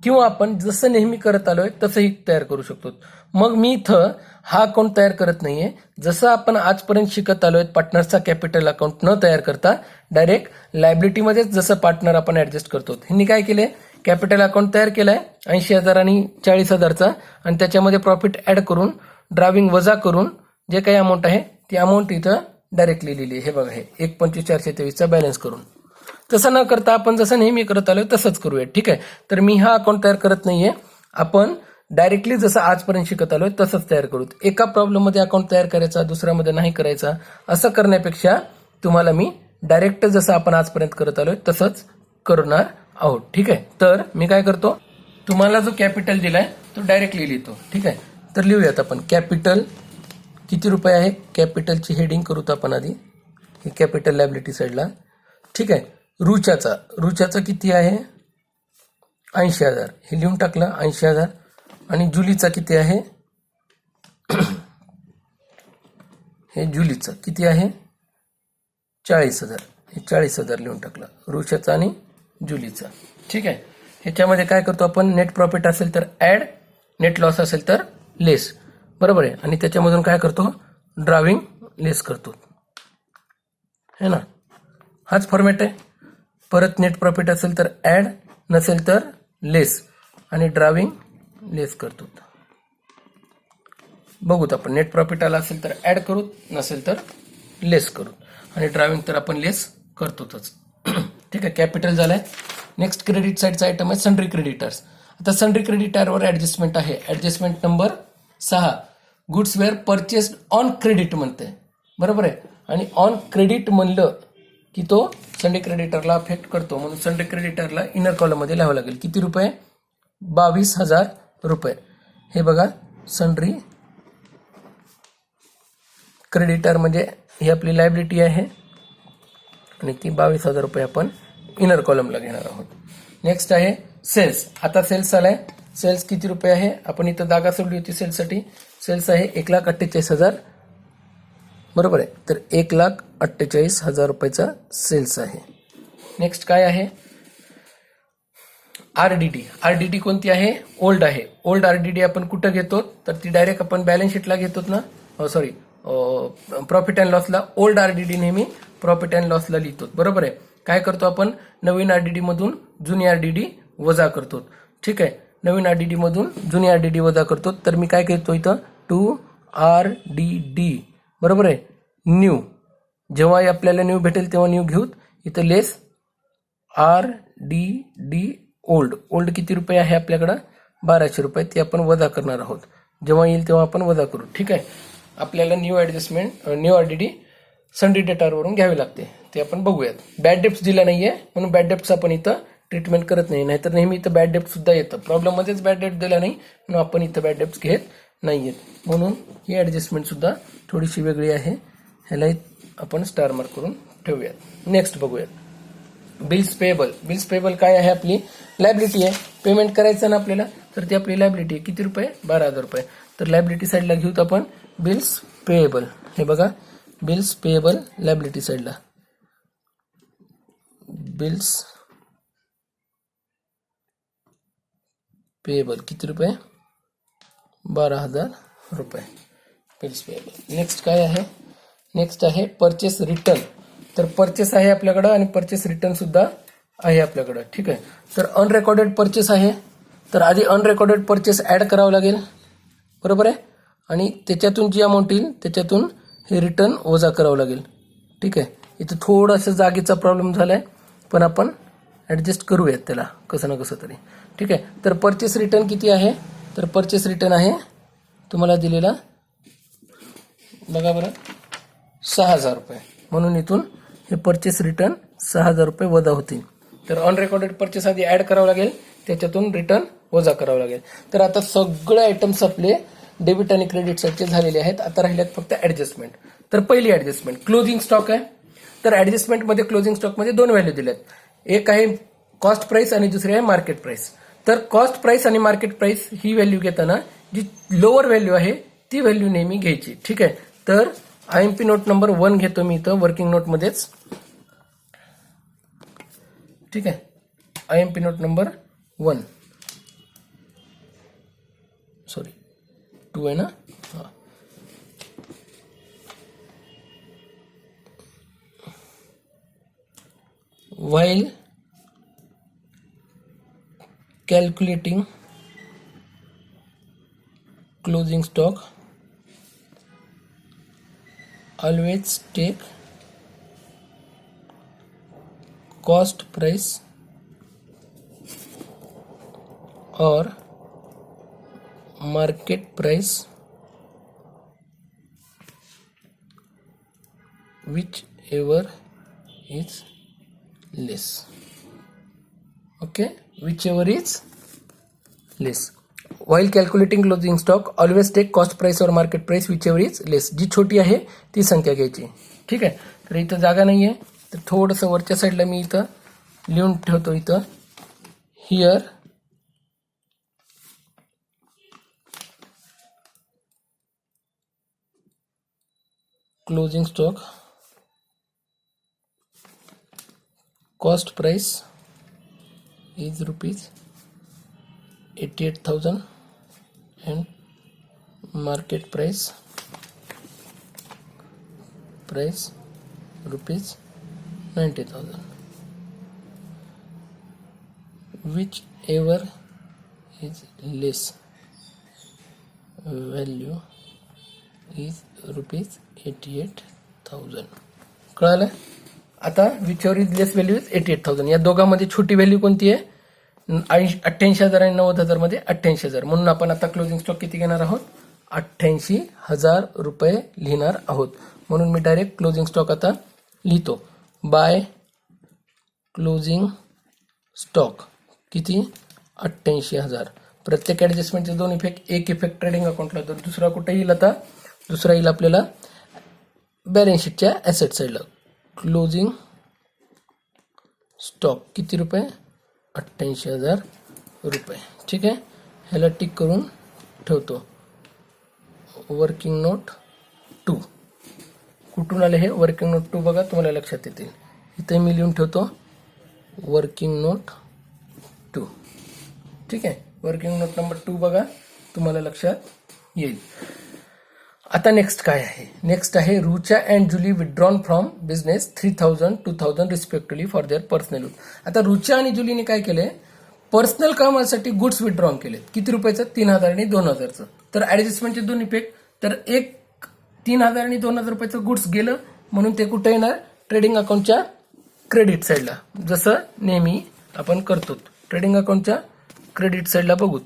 किंवा आपण जसं नेहमी करत आलोय तसंही तयार करू शकतो. मग मी इथं हा अकाउंट तयार करत नाहीये. जसं आपण आजपर्यंत शिकत आलोय पार्टनरचा कॅपिटल अकाउंट न तयार करता डायरेक्ट लायबिलिटीमध्येच जसं पार्टनर आपण ऍडजस्ट करतो. ह्यांनी काय केले? कॅपिटल अकाउंट तयार केलाय 80,000 आणि 40,000चा, आणि त्याच्यामध्ये प्रॉफिट ऍड करून ड्रायव्हिंग वजा करून जे काही अमाऊंट आहे ती अमाऊंट इथं डायरेक्टली लिहिली. हे बघा, हे 1,25,423चा बॅलन्स करून. तसं न करता आपण जसं नेहमी करत आलोय तसंच करूया. ठीक आहे. तर मी हा अकाउंट तयार करत नाहीये, आपण डायरेक्टली जसं आजपर्यंत शिकत आलोय तसंच तयार करू. एका प्रॉब्लेममध्ये अकाउंट तयार करायचा, दुसऱ्यामध्ये नाही करायचा, असं करण्यापेक्षा तुम्हाला मी डायरेक्ट जसं आपण आजपर्यंत करत आलोय तसंच करणार आहोत. ठीक आहे. तर मी काय करतो, तुम्हाला जो कॅपिटल दिलाय तो डायरेक्टली लिहितो. ठीक आहे. तर लिहूयात आपण. कॅपिटल किती रुपये आहे, कॅपिटलची हेडिंग करूत आपण आधी. हे कॅपिटल लायबिलिटी साईडला. ठीक आहे. रुच्याचा किती आहे, 80,000. हे लिहून टाकलं 80,000. आणि जुलीचा किती आहे, हे जुलीचं किती आहे, 40,000. हे 40,000 लिहून टाकलं, रुच्याचा आणि जुलीचा. ठीक आहे. ह्याच्यामध्ये काय करतो आपण, नेट प्रॉफिट असेल तर ऍड, नेट लॉस असेल तर लेस. बरोबर आहे. आणि त्याच्यामधून काय करतो, ड्राविंग लेस करतो, है ना. हाच फॉर्मॅट आहे. परत नेट प्रॉफिट असेल तर ऍड, नसेल तर लेस, आणि ड्राविंग लेस करतो. बघूत आपण. नेट प्रॉफिट आला असेल तर ऍड करू, नसेल तर लेस करू, आणि ड्रायव्हिंग तर आपण लेस करतोच. ठीक आहे. कॅपिटल झालाय. नेक्स्ट क्रेडिट साईडचा आयटम आहे सन्ड्री क्रेडिटर्स. आता सन्ड्री क्रेडिटरवर ऍडजस्टमेंट आहे. Adjustment number 6. Goods were purchased on credit म्हणते. बरोबर आहे. आणि ऑन क्रेडिट म्हणलं की तो सन्ड्री क्रेडिटरला अफेक्ट करतो, म्हणून सन्ड्री क्रेडिटरला इनर कॉलममध्ये लिहावं लागेल. किती रुपये, 22,000 रुपये. हे बघा, सन्ड्री क्रेडिटर म्हणजे ही आपली लायबिलिटी आहे, आणि ती 22,000 रुपये आपण इनर कॉलमला घेणार आहोत. नेक्स्ट आहे सेल्स. आता सेल्स आलाय. सेल्स किती रुपये आहे, आपण इथं जागा सोडली होती सेल्ससाठी. सेल्स आहे 1,48,000. बरोबर आहे. तर 1,48,000 रुपयाचा सेल्स आहे. नेक्स्ट काय आहे, आरडीडी. आरडीडी कोणती आहे, ओल्ड आहे. ओल्ड आरडीडी आपण कुठं घेतो, तर ती डायरेक्ट आपण बॅलन्स शीटला घेतो ना, सॉरी प्रॉफिट अँड लॉसला. ओल्ड आरडीडी नेहमी प्रॉफिट अँड लॉसला लिहितो. बरोबर आहे. काय करतो आपण, नवीन आरडीडी मधून जुनी आरडीडी वजा करतो. ठीक आहे. नवीन आरडीडी मधून जुनी आरडीडी वजा करतो. तर मी काय करतो इथं, 2 RDD. बरोबर आहे. न्यू, जेव्हा आपल्याला न्यू भेटेल तेव्हा न्यू घेऊ. इथं लेस RDD ओल्ड. ओल्ड किती रुपये आहे आपल्याकडं, 1,200 रुपये. ते आपण वजा करणार आहोत. जेव्हा येईल तेव्हा आपण वजा करू. ठीक आहे. आपल्याला new adjustment, new RDD sundry डेटावरून घ्यावी लागते, ते आपण बघूयात. बॅड डेप्स दिला नाहीये म्हणून बॅड डेप्स आपण इथं ट्रीटमेंट करत नाही. नाहीतर नेहमी इथं बॅड डेप्ट सुद्धा येतं. प्रॉब्लेममध्येच बॅड डेप्ट दिला नाही म्हणून आपण इथं बॅड डेप्स घेत नाहीयेत. म्हणून ही ऍडजस्टमेंट सुद्धा थोडीशी वेगळी आहे. ह्याला आपण स्टार मार्क करून ठेवूयात. नेक्स्ट बघूयात, बिल्स पेएबल. बिल्स पेएबल काय आहे, आपली लायबिलिटी आहे. पेमेंट करायचं ना आपल्याला, तर ती आपली लायबिलिटी आहे. किती रुपये, 12,000 रुपये. तर लायबिलिटी साईडला घेऊत आपण बिल्स पेएबल. हे बघा, बिल्स पेएबल लायबिलिटी साईडला. बिल्स पेएबल किती रुपये, 12,000 रुपये. Bills payable. नेक्स्ट काय आहे, नेक्स्ट आहे परचेस रिटर्न. तर परचेस आहे आपल्याकडं आणि परचेस रिटर्न सुद्धा आहे आपल्याकडं. ठीक आहे. तर अनरेकॉर्डेड परचेस आहे, तर आधी अनरेकॉर्डेड परचेस ऍड करावं लागेल. बरोबर आहे. आणि त्याच्यातून जी अमाऊंट येईल त्याच्यातून हे रिटर्न वजा करावं लागेल. ठीक आहे. इथं थोडंसं जागेचा प्रॉब्लेम झालाय, पण आपण ऍडजस्ट करूयात त्याला कसं ना कसं तरी. ठीक आहे. तर परचेस रिटर्न किती आहे, तर परचेस रिटर्न आहे तुम्हाला दिलेला, बघा बरं, 6,000 रुपये. म्हणून इथून हे परचेस रिटर्न 6,000 रुपये वजा होतील. तर अनरेकॉर्डेड परचेस आधी ऍड करावं लागेल, त्याच्यातून रिटर्न वजा करावं लागेल. तर आता सगळे आयटम्स आपले डेबिट आणि क्रेडिट साईडचे झालेले आहेत. आता राहिल्यात फक्त ऍडजस्टमेंट. तर पहिली ऍडजस्टमेंट क्लोजिंग स्टॉक आहे. तर ऍडजस्टमेंटमध्ये क्लोजिंग स्टॉकमध्ये 2 व्हॅल्यू दिल्यात. एक आहे कॉस्ट प्राइस आणि दुसरी आहे मार्केट प्राइस. तर कॉस्ट प्राइस आणि मार्केट प्राइस ही व्हॅल्यू घेताना जी लोअर व्हॅल्यू आहे ती व्हॅल्यू नेहमी घ्यायची. ठीक आहे. तर IMP नोट नंबर 1 घेतो मी इथं वर्किंग नोटमध्येच. ठीक आहे. IMP नोट नंबर 1, सॉरी 2 आहे ना. हां, while calculating closing stock always take cost price और market price whichever is less. Okay, whichever is less. While calculating closing stock, always take cost price or market price whichever is less. जी छोटी आहे ती संख्या घ्यायची. ठीक आहे. तर इथं जागा नाही आहे तर थोडंसं वरच्या साईडला मी इथं लिहून ठेवतो. इथं here closing stock cost price is rupees 88,000 and market price rupees 90,000. Whichever is less value is rupees 88,000. कळालं? आता विचवर इज लेस व्हॅल्यू इज 88,000. या दोघांमध्ये छोटी व्हॅल्यू कोणती आहे? 88,000 आणि 90,000 मध्ये 88,000. म्हणून आपण आता क्लोजिंग स्टॉक किती घेणार आहोत? 88,000 रुपये लिहिणार आहोत. म्हणून मी डायरेक्ट क्लोजिंग स्टॉक आता लिहितो. बाय क्लोजिंग स्टॉक किती? 88,000. प्रत्येक ॲडजस्टमेंटचे दोन इफेक्ट. एक इफेक्ट ट्रेडिंग अकाउंटला तर दुसरा कुठे येईल? आता दुसरा येईल आपल्याला बॅलन्स शीटच्या ॲसेट साईडला. क्लोजिंग स्टॉक किती रुपये? 88,000 रुपये. ठीक आहे. ह्याला टिक करून ठेवतो. वर्किंग नोट 2 कुठून आले हे? वर्किंग नोट 2 बघा तुम्हाला लक्षात येतील. इथे मी लिहून ठेवतो वर्किंग नोट 2. ठीक आहे. वर्किंग नोट नंबर 2 बघा तुम्हाला लक्षात येईल. आता नेक्स्ट काय आहे? नेक्स्ट आहे Rucha and Julie withdrawn from business 3,000 2,000 respectively for their personal use. आता रुचा आणि जुलीने काय केले? पर्सनल कामासाठी गुड्स विथड्रॉन केले. किती रुपयाचं? 3,000 आणि 2,000चं. तर ॲडजस्टमेंटचे दोन इफेक्ट. तर एक 3,000 आणि 2,000 रुपयाचं गुड्स गेलं म्हणून ते कुठे येणार? ट्रेडिंग अकाउंटच्या क्रेडिट साईडला. जसं नेहमी आपण करतो ट्रेडिंग अकाउंटच्या क्रेडिट साईडला बघू.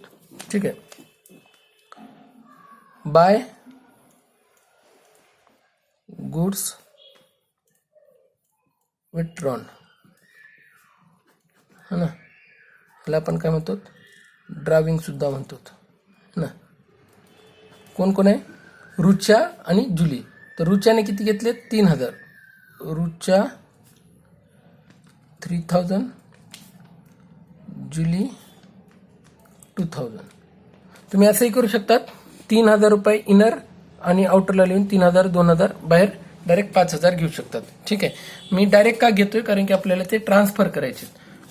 ठीक आहे. बाय गुड्स विथड्रॉन है ना. ह्याला आपण काय म्हणतो? ड्रायव्हिंग सुद्धा म्हणतो ना. कोण कोण आहे? रुचा आणि जुली. तर रुचाने किती घेतले? 3,000. रुचा 3,000, जुली 2,000. तुम्ही असंही करू शकतात. 3,000 रुपये इनर आणि आउटरला लिहून 3,000 2,000 बाहेर डायरेक्ट 5,000 घेऊ शकतात. ठीक आहे. मी डायरेक्ट का घेतोय? कारण की आपल्याला ते ट्रान्सफर करायचे.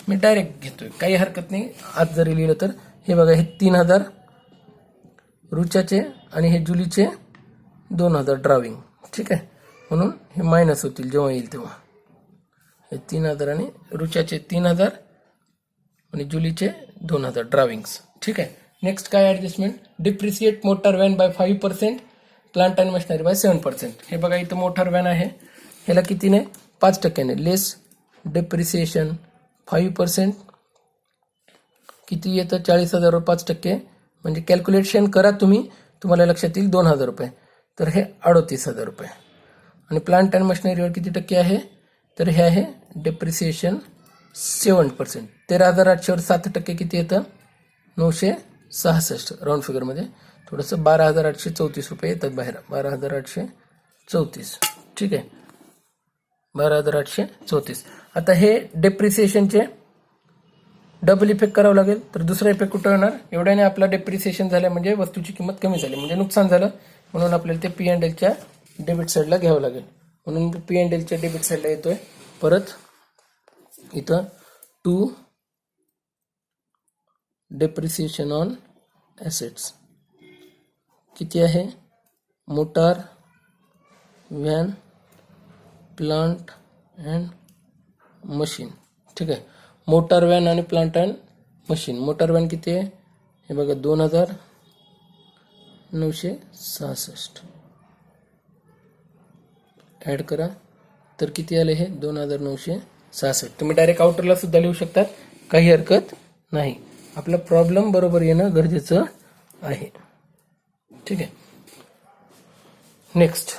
मी डायरेक्ट घेतोय, काही हरकत नाही. आज जरी लिहिलं तर हे बघा, हे 3,000 रुचाचे आणि हे जुलीचे 2,000 ड्रायव्हिंग. ठीक आहे. म्हणून हे मायनस होतील जेव्हा येईल तेव्हा. हे 3,000 आणि रुचाचे 3,000 आणि जुलीचे 2,000 ड्रायव्हिंग्स. ठीक आहे. नेक्स्ट काय adjustment? Depreciate motor van by 5%, plant and machinery by 7%. हे बघा इथं मोटर व्हॅन आहे. ह्याला कितीने? 5%. लेस डिप्रिसिएशन 5%. किती येतं? 40,000 5% म्हणजे कॅल्क्युलेशन करा तुम्ही, तुम्हाला लक्षात येईल. 2,000 रुपये. तर हे 38,000 रुपये. आणि प्लांट अँड मशिनरीवर किती टक्के आहे? तर हे आहे डिप्रिसिएशन 7%. 13,800वर 7% किती येतं? 966 राऊंड फिगरमध्ये. थोडंसं 12,834 रुपये येतात बाहेर. 12,834. ठीक आहे. 12,834. आता हे डेप्रिसिएशनचे डबल इफेक्ट करावं लागेल. तर दुसरा इफेक्ट कुठं होणार? एवढ्याने आपला डेप्रिसिएशन झालं म्हणजे वस्तूची किंमत कमी झाली म्हणजे नुकसान झालं. म्हणून आपल्याला ते P&Lच्या डेबिट साईडला घ्यावं लागेल. म्हणून P&Lच्या डेबिट साईडला येतोय. परत इथं 2 डेप्रिसिएशन ऑन ॲसेट्स किती आहे? Motor van plant and machine. ठीक आहे. मोटार व्हॅन आणि plant and machine. Motor van किती आहे? हे बघा 2,966. ॲड करा तर किती आले हे 2966. तुम्ही डायरेक्ट आउटरला सुद्धा लिहू शकतात, काही हरकत नाही. आपला प्रॉब्लेम बरोबर येणं गरजेचं आहे. ठीक आहे. Next,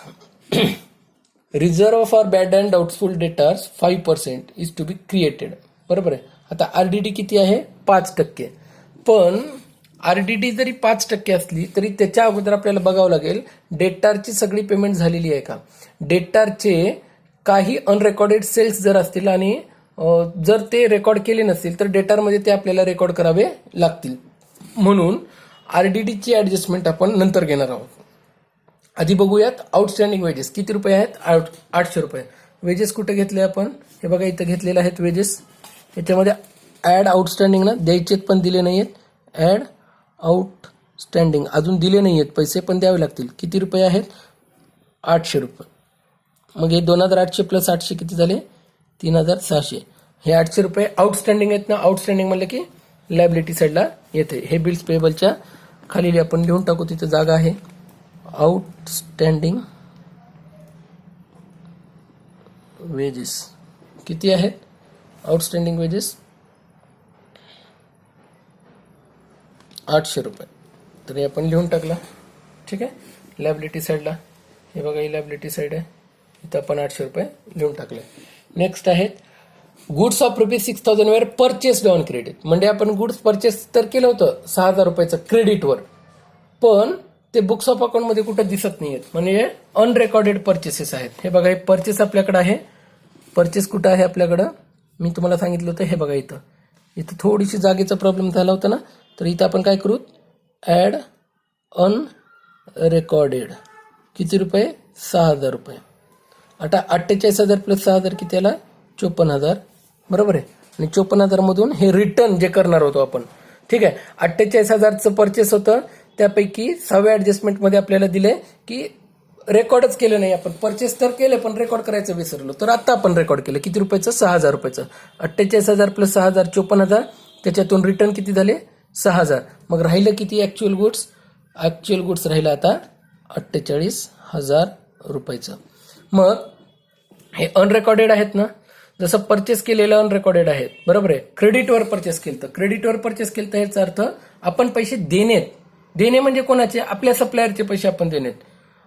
reserve for bad and doubtful debtors 5% is to be created. बरोबर आहे. आता आरडीडी किती आहे? 5%. पण आरडीडी जरी 5% असली तरी त्याच्या अगोदर आपल्याला बघावं लागेल डेटारची सगळी पेमेंट झालेली आहे का. डेटारचे काही अनरेकॉर्डेड सेल्स जर असतील आणि जर ते रेकॉर्ड केले नसतील तर डेटारमध्ये ते आपल्याला रेकॉर्ड करावे लागतील. म्हणून आरडीडीची ऍडजस्टमेंट आपण नंतर घेणार आहोत. आधी बघूयात आउटस्टँडिंग वेजेस किती रुपये आहेत. 800 रुपये. वेजेस कुठे घेतले आपण? हे बघा इथं घेतलेले आहेत वेजेस. याच्यामध्ये ॲड आउटस्टँडिंग ना द्यायचेत पण दिले नाही आहेत. ॲड आउटस्टँडिंग अजून दिले नाही आहेत पैसे पण द्यावे लागतील. किती रुपये आहेत? 800 रुपये. मग हे 2800 प्लस 800 किती झाले? 3600. हे 800 रुपये आउटस्टँडिंग आहेत ना. आउटस्टँडिंग म्हणलं की लायबिलिटी साईडला येते. हे बिल्स पेबलच्या खाली आपण लिहून टाकू, तिथे जागा आहे. आउटस्टँडिंग वेजेस किती आहेत? आउटस्टँडिंग वेजेस 800 रुपये. तर हे आपण लिहून टाकला. ठीक आहे. लायबिलिटी साईडला हे बघा, ही लायबिलिटी साईड आहे. इथं आपण 800 रुपये लिहून टाकले. नेक्स्ट आहेत goods of ₹6000 were purchased on credit. म्हणजे आपण गुड्स परचेस तर केलं होतं 6000 रुपयाचं क्रेडिटवर, पण ते बुक्स ऑफ अकाउंटमध्ये कुठं दिसत नाही आहेत. म्हणजे अनरेकॉर्डेड परचेसेस आहेत. हे बघा, हे परचेस आपल्याकडे आहे. परचेस कुठं आहे आपल्याकडं? मी तुम्हाला सांगितलं होतं. हे बघा इथं थोडीशी जागेचा प्रॉब्लेम झाला होता ना. तर इथं आपण काय करू? ॲड अनरेकॉर्डेड किती रुपये? 6000 रुपये. आता 48,000 प्लस 6000 किती आला? 54,000. बरोबर आहे. आणि 54,000 मधून हे रिटर्न जे करणार होतो आपण. ठीक आहे. 48,000चं परचेस होतं, त्यापैकी 6व्या ऍडजस्टमेंटमध्ये आपल्याला दिले की रेकॉर्डच केलं नाही आपण. परचेस तर केले पण रेकॉर्ड करायचं विसरलो. तर आता आपण रेकॉर्ड केलं. किती रुपयाचं? 6000 रुपयाचं. 48,000 प्लस 6000 54,000. त्याच्यातून रिटर्न किती झाले? 6000. मग राहिलं किती ऍक्च्युअल गुड्स? ऍक्च्युअल गुड्स राहिलं आता 48,000 रुपयाचं. मग हे अनरेकॉर्डेड आहेत ना. जसं परचेस केलेलं अनरेकॉर्डेड आहेत. बरोबर आहे. क्रेडिटवर परचेस केलं तर क्रेडिटवर परचेस केलं तर याचा अर्थ आपण पैसे देणे म्हणजे कोणाचे? आपल्या सप्लायरचे पैसे आपण देणेत.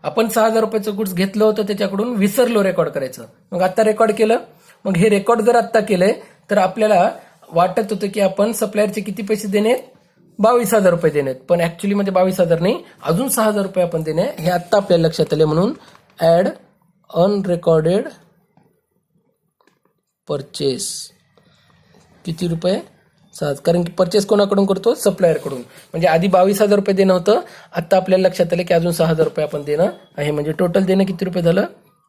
आपण 6000 रुपयाचं गुड्स घेतलं होतं त्याच्याकडून, विसरलो रेकॉर्ड करायचं. मग आता रेकॉर्ड केलं. मग हे रेकॉर्ड जर आत्ता केलंय तर आपल्याला वाटत होतं की आपण सप्लायरचे किती पैसे देणे? 22,000 रुपये देणे. पण ऍक्च्युअली मध्ये 22,000 नाही, अजून 6,000 रुपये आपण देणे. हे आत्ता आपल्याला लक्षात आले. म्हणून ऍड अनरेकॉर्डेड परचेस किती रुपये? 7. कारण की परचेस कोणाकडून करतो? सप्लायरकडून. म्हणजे आधी 22,000 रुपये देणं होतं, आता आपल्याला लक्षात आलं की अजून 6,000 रुपये आपण देणं आहे. म्हणजे टोटल देणं किती रुपये झालं?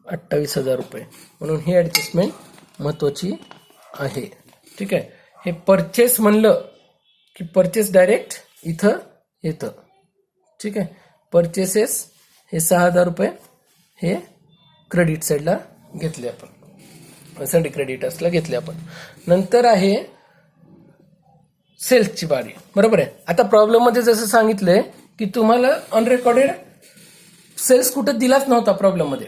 28,000 रुपये. म्हणून ही ऍडजस्टमेंट महत्वाची आहे. ठीक आहे. हे परचेस म्हणलं की परचेस डायरेक्ट इथं येतं. ठीक आहे. परचेसेस हे 6,000 रुपये हे क्रेडिट साईडला घेतले आपण, संडे क्रेडिटर्सला घेतले आपण. नंतर आहे सेल्सची बारी. बरोबर आहे. आता प्रॉब्लेम मध्ये जसं सांगितलंय की तुम्हाला अनरेकॉर्डेड सेल्स कुठं दिलाच नव्हता प्रॉब्लेम मध्ये,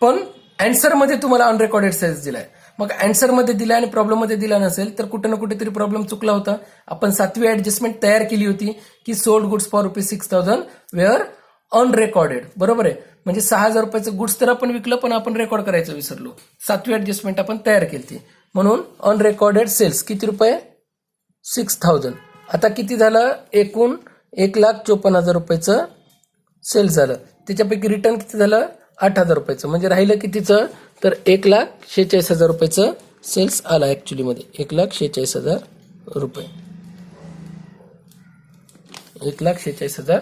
पण अँसर मध्ये तुम्हाला अनरेकॉर्डेड सेल्स दिलाय. मग अँसर मध्ये दिलाय आणि प्रॉब्लेम मध्ये दिला नसेल तर कुठे ना कुठेतरी प्रॉब्लेम चुकला होता. आपण 7वी ऍडजस्टमेंट तयार केली होती की सोल्ड गुड्स फॉर ₹6,000 वेअर अनरेकॉर्डेड. बरोबर आहे. म्हणजे 6,000 रुपयाचं गुड्स तर आपण विकलं पण आपण रेकॉर्ड करायचं विसरलो. 7वी ऍडजस्टमेंट आपण तयार केली. म्हणून अनरेकॉर्डेड सेल्स किती रुपये? 6,000. आता किती झालं? एकूण 1,54,000 रुपयाचं सेल्स झालं. त्याच्यापैकी रिटर्न किती झालं? 8,000 रुपयाचं. म्हणजे राहिलं कितीचं? तर 1,46,000 रुपयाचं सेल्स आला ऍक्च्युअली मध्ये. 1,46,000 रुपये. 1,46,000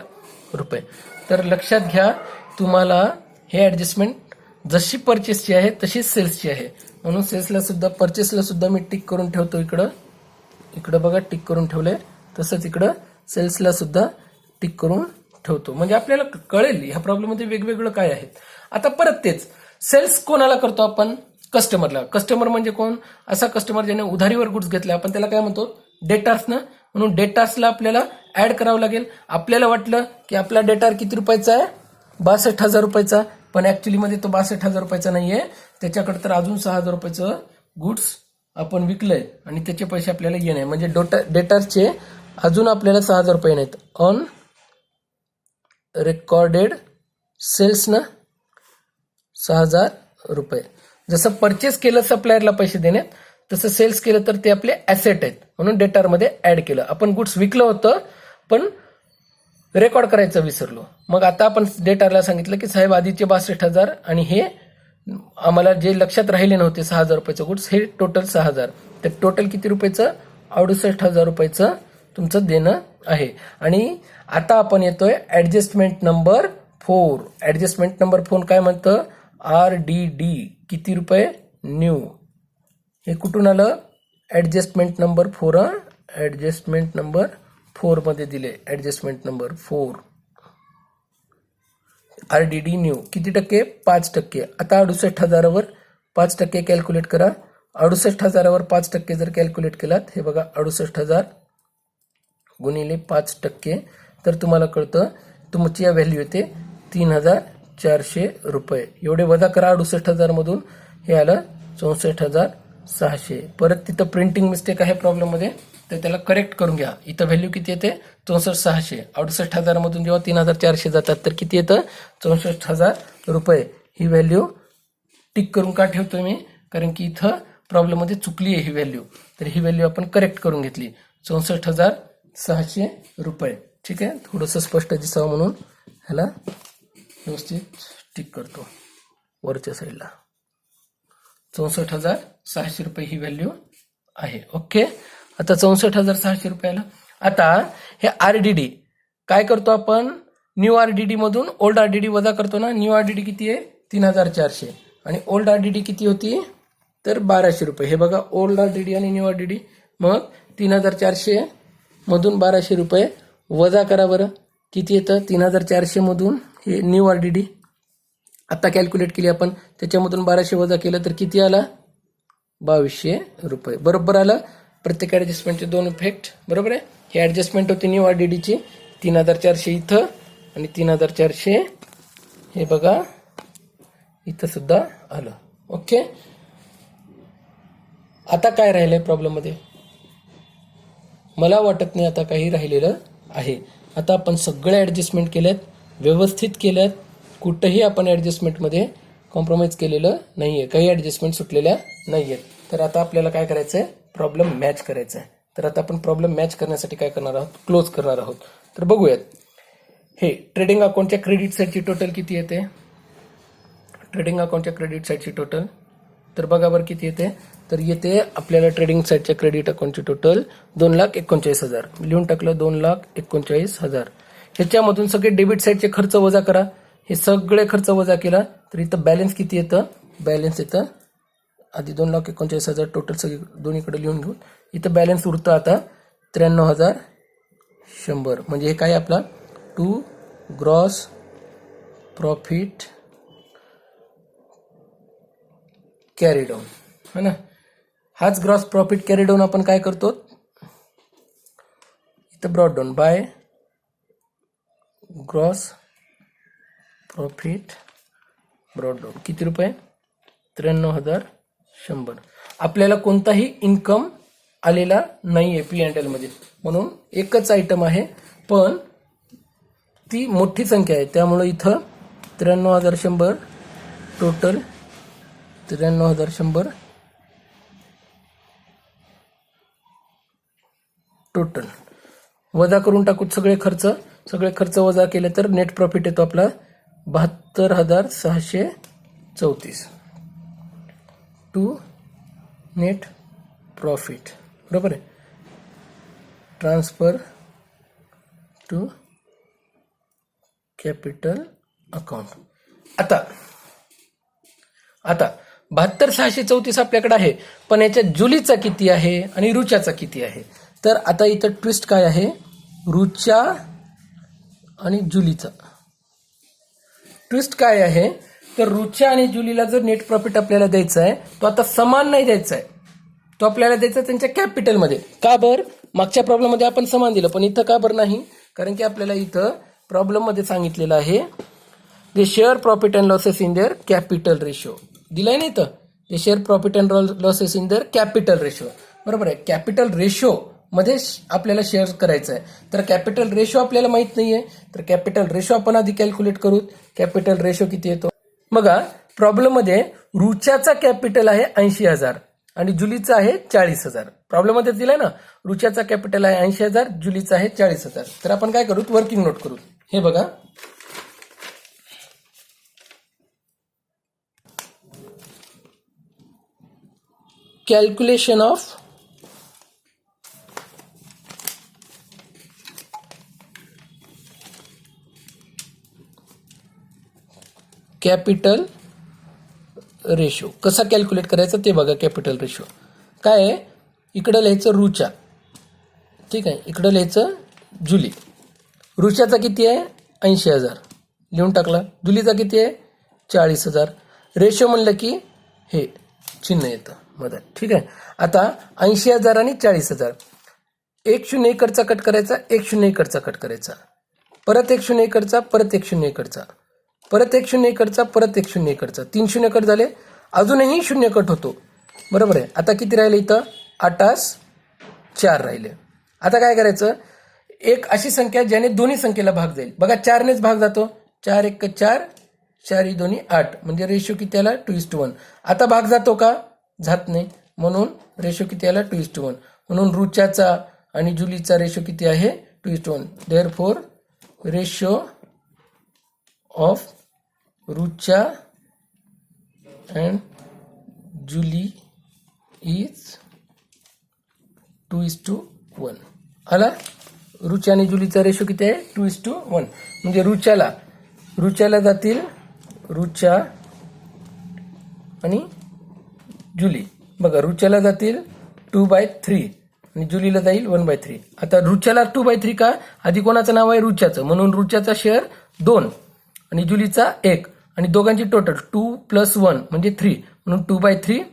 रुपये. तर लक्षात घ्या, तुम्हाला हे ऍडजस्टमेंट जशी परचेसची आहे तशीच सेल्सची आहे. म्हणून सेल्सला सुद्धा, परचेसला सुद्धा मी टिक करून ठेवतो. इकडं बघा टिक करून ठेवलंय. तसंच इकडं सेल्सला सुद्धा टिक करून ठेवतो. म्हणजे आपल्याला कळेल ह्या प्रॉब्लेम मध्ये वेगवेगळं काय आहे. आता परत तेच सेल्स कोणाला करतो आपण? कस्टमरला. कस्टमर म्हणजे कोण? असा कस्टमर ज्याने उधारीवर गुड्स घेतले, आपण त्याला काय म्हणतो? डेटार्स ना. म्हणून डेटार्सला आपल्याला ऍड करावं लागेल. आपल्याला वाटलं की आपला डेटार किती रुपयाचा आहे? 62,000 रुपयाचा. पण ऍक्च्युअली तो 62,000 रुपयाचा नाहीये, त्याच्याकडे तर अजून 6,000 रुपयाचं गुड्स आपण विकलंय आणि त्याचे पैसे आपल्याला येणे, म्हणजे डेटर्सचे अजून आपल्याला 6,000 रुपये नाहीत. ऑन रेकॉर्डेड सेल्स ना 6,000 रुपये. जसं परचेस केलं सप्लायरला पैसे देण्यात, तसं सेल्स केलं तर ते आपले ॲसेट आहेत, म्हणून डेटामध्ये ऍड केलं. आपण गुड्स विकलं होतं पण रेकॉर्ड करायचं विसरलो. मग आता आपण डेटारला सांगितलं की साहेब आधीचे 62,000 आणि हे आम्हाला जे लक्षात राहिले नव्हते 6,000 रुपयाचं गुड्स, हे टोटल 6,000. तर टोटल किती रुपयाचं? 68,000 रुपयाचं तुमचं देणं आहे. आणि आता आपण येतोय ऍडजस्टमेंट नंबर 4. ऍडजस्टमेंट नंबर 4 काय म्हणतं? RDD. किती रुपये? न्यू. हे कुठून आलं? Adjustment number 4. ऍडजस्टमेंट नंबर 4 मध्ये दिले. Adjustment number 4 RDD new. किती टक्के? 5%. आता 68,000 वर 5% कॅल्क्युलेट करा. 68,000 वर 5% जर कॅल्क्युलेट केलात, हे बघा 68,000 गुणिले 5%, तर तुम्हाला कळतं तुमची या व्हॅल्यू येते 3,400 रुपये. एवढे वजा करा 68,000 मधून, हे आलं 64,600. परत तिथं प्रिंटिंग मिस्टेक आहे प्रॉब्लेम मध्ये, तर त्याला करेक्ट करून घ्या. इथं व्हॅल्यू किती येते? 64,600. 68,000 मधून जेव्हा 3,400 जातात तर किती येतं? 64,000 रुपये. ही व्हॅल्यू टिक करून का ठेवतोय मी? कारण की इथं प्रॉब्लेम मध्ये चुकली आहे ही व्हॅल्यू, तर ही व्हॅल्यू आपण करेक्ट करून घेतली. 64,600 रुपये. ठीक आहे, थोडंसं स्पष्ट दिसावं म्हणून ह्याला व्यवस्थित टिक करतो वरच्या साईडला. 64,600 रुपये ही व्हॅल्यू आहे. ओके, आता 64,600 रुपयाला आता हे RDD काय करतो आपण? न्यू RDD मधून ओल्ड RDD वजा करतो ना. न्यू RDD किती आहे? 3,400 आणि ओल्ड RDD किती होती? तर 1,200 रुपये. हे बघा ओल्ड RDD आणि न्यू RDD. मग 3,400 मधून 1,200 रुपये वजा करा बरं. किती येतं? 3,400 मधून हे न्यू RDD आता कॅल्क्युलेट केली आपण, त्याच्यामधून 1,200 वजा केलं तर किती आला? 2,200 रुपये. बरोबर आलं. प्रत्येक ऍडजस्टमेंटचे 2 इफेक्ट बरोबर आहे. ही ऍडजस्टमेंट होती न्यू RDD ची. 3,400 इथं आणि 3,400 हे बघा इथं सुद्धा आलं. ओके, आता काय राहिलंय प्रॉब्लेम मध्ये? मला वाटत नाही आता काही राहिलेलं आहे. आता आपण सगळे ऍडजस्टमेंट केल्यात, व्यवस्थित केल्यात, कुठंही आपण ऍडजस्टमेंटमध्ये कॉम्प्रोमाइज केलेलं नाहीये, काही ऍडजस्टमेंट सुटलेल्या नाहीयेत. तर आता आपल्याला काय करायचंय? प्रॉब्लेम मॅच करायचा आहे. तर आता आपण प्रॉब्लेम मॅच करण्यासाठी काय करणार आहोत? क्लोज करणार आहोत. तर बघूयात. हे ट्रेडिंग अकाउंटच्या क्रेडिट साईडची टोटल किती येते? ट्रेडिंग अकाउंटच्या क्रेडिट साईडची टोटल तर बघा बरं किती येते. तर येते आपल्याला ट्रेडिंग साईडच्या क्रेडिट अकाउंटची टोटल 2,39,000. लिहून टाकलं 2,39,000. ह्याच्यामधून सगळे डेबिट साईडचे खर्च वजा करा. हे सगळे खर्च वजा केला तर इथं बॅलन्स किती येतं? बॅलन्स येतं आधी 2,39,000 टोटल सगळे दोन्हीकडे लिहून घेऊन इथं बॅलन्स उरतं आता 93,100. म्हणजे हे काय आपला to gross profit carry down है ना. हाच ग्रॉस प्रॉफिट कॅरी डाऊन आपण काय करतो? इथं broad down by gross profit brought down. किती रुपये? 93,100. आपल्याला कोणताही इन्कम आलेला नाहीये P&L मध्ये, म्हणून एकच आयटम आहे पण ती मोठी संख्या आहे, त्यामुळे इथं 93,100 टोटल 93,100 टोटल वजा करून टाकू सगळे खर्च वजा केले तर नेट प्रॉफिट येतो आपला 72,634 टू नेट प्रॉफिट. बरोबर आहे. Transfer to capital account. आता 72,634 आपल्याकडे आहे, पण याच्यात जुलीचा किती आहे आणि रुच्याचा किती आहे? तर आता इथं ट्विस्ट काय आहे? रुच्या आणि जुलीचा ट्विस्ट काय आहे? तर रुच्या आणि जुलीला जर नेट प्रॉफिट आपल्याला द्यायचा आहे, तो आता समान नाही द्यायचा आहे, तो आपल्याला द्यायचा त्यांच्या कॅपिटलमध्ये. का बरं? मागच्या प्रॉब्लेममध्ये आपण समान दिलं, पण इथं का बरं नाही? कारण की आपल्याला इथं प्रॉब्लेममध्ये सांगितलेलं आहे they share profit and losses in their capital ratio. दिलाय नाही तर they share profit and losses in their capital ratio. बरोबर आहे. कॅपिटल रेशो मध्ये आपल्याला शेअर करायचं आहे. तर कॅपिटल रेशो आपल्याला माहित नाहीये, तर कॅपिटल रेशो आपण आधी कॅल्क्युलेट करू. कॅपिटल रेशो किती येतो बघा. प्रॉब्लेम मध्ये रुच्याचा कॅपिटल आहे 80,000 आणि जुलीचा आहे 40,000. प्रॉब्लेम मध्ये दिलाय ना, रुच्याचा कॅपिटल आहे 80,000, जुलीचा आहे 40,000. तर आपण काय करू, वर्किंग नोट करू. हे बघा, कॅल्क्युलेशन ऑफ कॅपिटल रेशो कसा कॅल्क्युलेट करायचा ते बघा. कॅपिटल रेशो काय आहे, इकडं लिहायचं रुचा, ठीक आहे, इकडं लिहायचं जुली. रुच्याचा किती आहे 80,000 लिहून टाकला. जुलीचा किती आहे 40,000. रेशो म्हणलं की हे चिन्ह येतं मध्ये, ठीक आहे. आता 80,000 आणि 40,000, एक शून्य इकडचा कट करायचा, एक शून्य इकडचा कट करायचा, परत एक शून्य इकडचा, परत एक शून्य इकडचा, परत एक शून्य इकडचा, परत एक शून्य इकडचा, 3 शून्य कट झाले. अजूनही शून्य कट होतो. बरोबर आहे. आता किती राहिले इथं 8 4 राहिले. आता काय करायचं, एक अशी संख्या ज्याने दोन्ही संख्येला भाग जाईल. बघा 4नेच भाग जातो, 4 1 4, 4 2 8, म्हणजे रेशो किती आला 2:1. आता भाग जातो का, जात नाही, म्हणून रेशो किती आला 2:1. म्हणून रुच्याचा आणि जुलीचा रेशो किती आहे 2:1. Therefore ratio of Rucha and Julie is 2:1. आला. रुचा आणि जुलीचा रेशो किती आहे 2:1. म्हणजे रुच्याला जातील रुचा आणि जुली. बघा रुच्याला जातील 2/3 आणि जुलीला जाईल 1/3. आता रुच्याला 2/3 का, आधी कोणाचं नाव आहे रुच्याचं, म्हणून रुच्याचा शेअर 2 आणि जुलीचा 1 आणि दोघांची टोटल 2 + 1 म्हणजे 3, म्हणून 2/3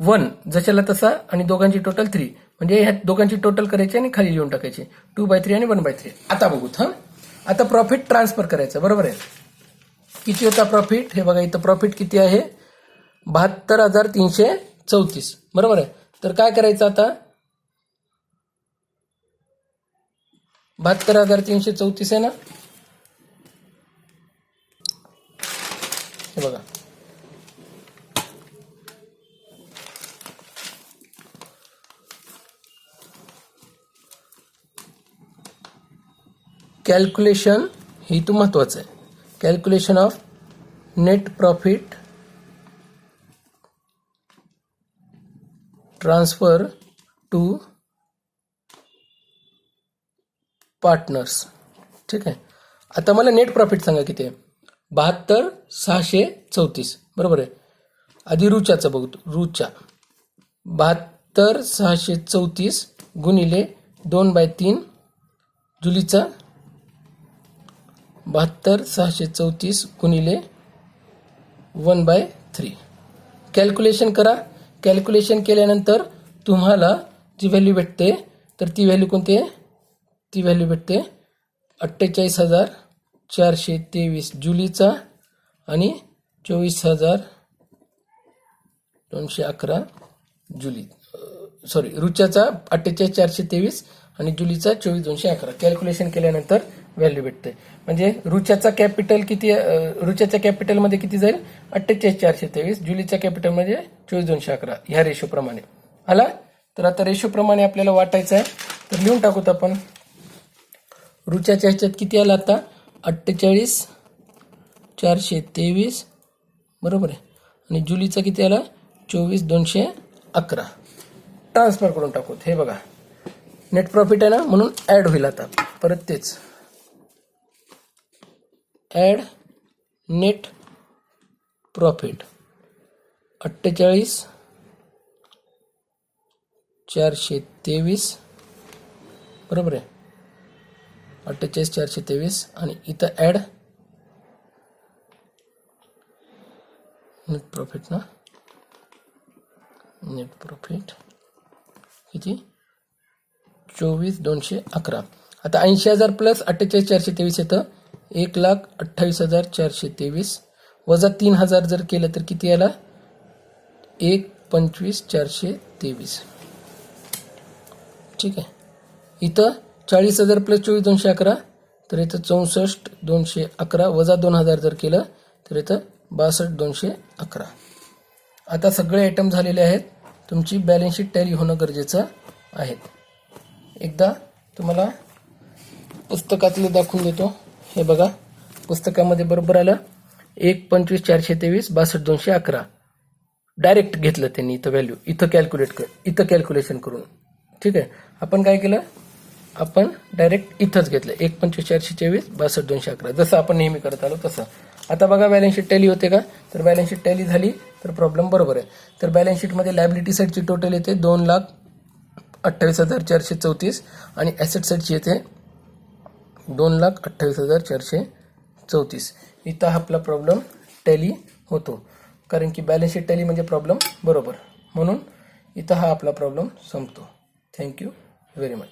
1 जशाला तसा आणि दोघांची टोटल 3, म्हणजे ह्या दोघांची टोटल करायची आणि खाली लिहून टाकायची 2/3 आणि 1/3. आता बघूत. आता प्रॉफिट ट्रान्सफर करायचं. बरोबर आहे. किती होता प्रॉफिट, हे बघा इथं प्रॉफिट किती आहे 72,334. बरोबर आहे. तर काय करायचं आता, 72,334 आहे ना, हे बघा कॅल्क्युलेशन हे इथं महत्वाचं आहे. Calculation of net profit transfer to partners, ठीक आहे. आता मला नेट प्रॉफिट सांगा किती आहे, 72,634. बरोबर आहे. आधी रुच्याचं बघतो. रुचा 72,634 गुणिले 2/3, जुलीचा 72,634 गुणिले 1/3. कॅल्क्युलेशन करा. कॅल्क्युलेशन केल्यानंतर तुम्हाला जी व्हॅल्यू भेटते, तर ती व्हॅल्यू कोणती आहे, ती व्हॅल्यू भेटते 48,423 जुलीचा आणि 24,211 जुली, सॉरी रुच्याचा 48,423 आणि जुलीचा 24,211. कॅल्क्युलेशन केल्यानंतर व्हॅल्यू भेटते. म्हणजे रुच्याचा कॅपिटल किती, रुच्याच्या कॅपिटलमध्ये किती जाईल 48,423, जुलीच्या कॅपिटलमध्ये 24,211 ह्या रेशोप्रमाणे. आला. तर आता रेशोप्रमाणे आपल्याला वाटायचं आहे, तर लिहून टाकूत आपण. रुच्याच्या ह्याच्यात किती आला आता 48,423. बरोबर आहे. आणि जुलीचा किती आला 24,211. ट्रान्सफर करून टाकूत. हे बघा नेट प्रॉफिट आहे ना, म्हणून ॲड होईल. आता परत तेच ॲड नेट प्रॉफिट 48,423. बरोबर आहे. 48,423 आणि इथं ॲड नेट प्रॉफिट ना, नेट प्रॉफिट किती 24,211. आता 80,000 प्लस 48,423 येतं 1,28,423 वजा 3,000 जर केलं तर किती आला 1,25,423. ठीक आहे. इथं 40,000 प्लस 24,211 तर इथं 64,211 वजा 2,000 जर केलं तर इथं 62,211. आता सगळे आयटम झालेले आहेत. तुमची बॅलन्स शीट टॅली होणं गरजेचं आहे. एकदा तुम्हाला पुस्तकातलं दाखवून देतो. हे बघा पुस्तकामध्ये बरोबर आलं 1,25,423 62,211 डायरेक्ट घेतलं त्यांनी इथं व्हॅल्यू इथं कॅल्क्युलेशन करून. ठीक आहे. आपण काय केलं आपण डायरेक्ट इथंच घेतलं 1,25,423 62,211 जसं आपण नेहमी करत आलो तसं. आता बघा बॅलन्स शीट टॅली होते का तर बॅलन्स शीट टॅली झाली तर प्रॉब्लेम बरोबर आहे. तर बॅलन्स शीटमध्ये लायबिलिटी साईडची टोटल येते 2,28,434 आणि ॲसेट साईडची येते 2,28,434. इथं आपला प्रॉब्लेम टॅली होतो कारण की बॅलन्स शीट टॅली म्हणजे प्रॉब्लेम बरोबर म्हणून इथं हा आपला प्रॉब्लेम संपतो. Thank you very much.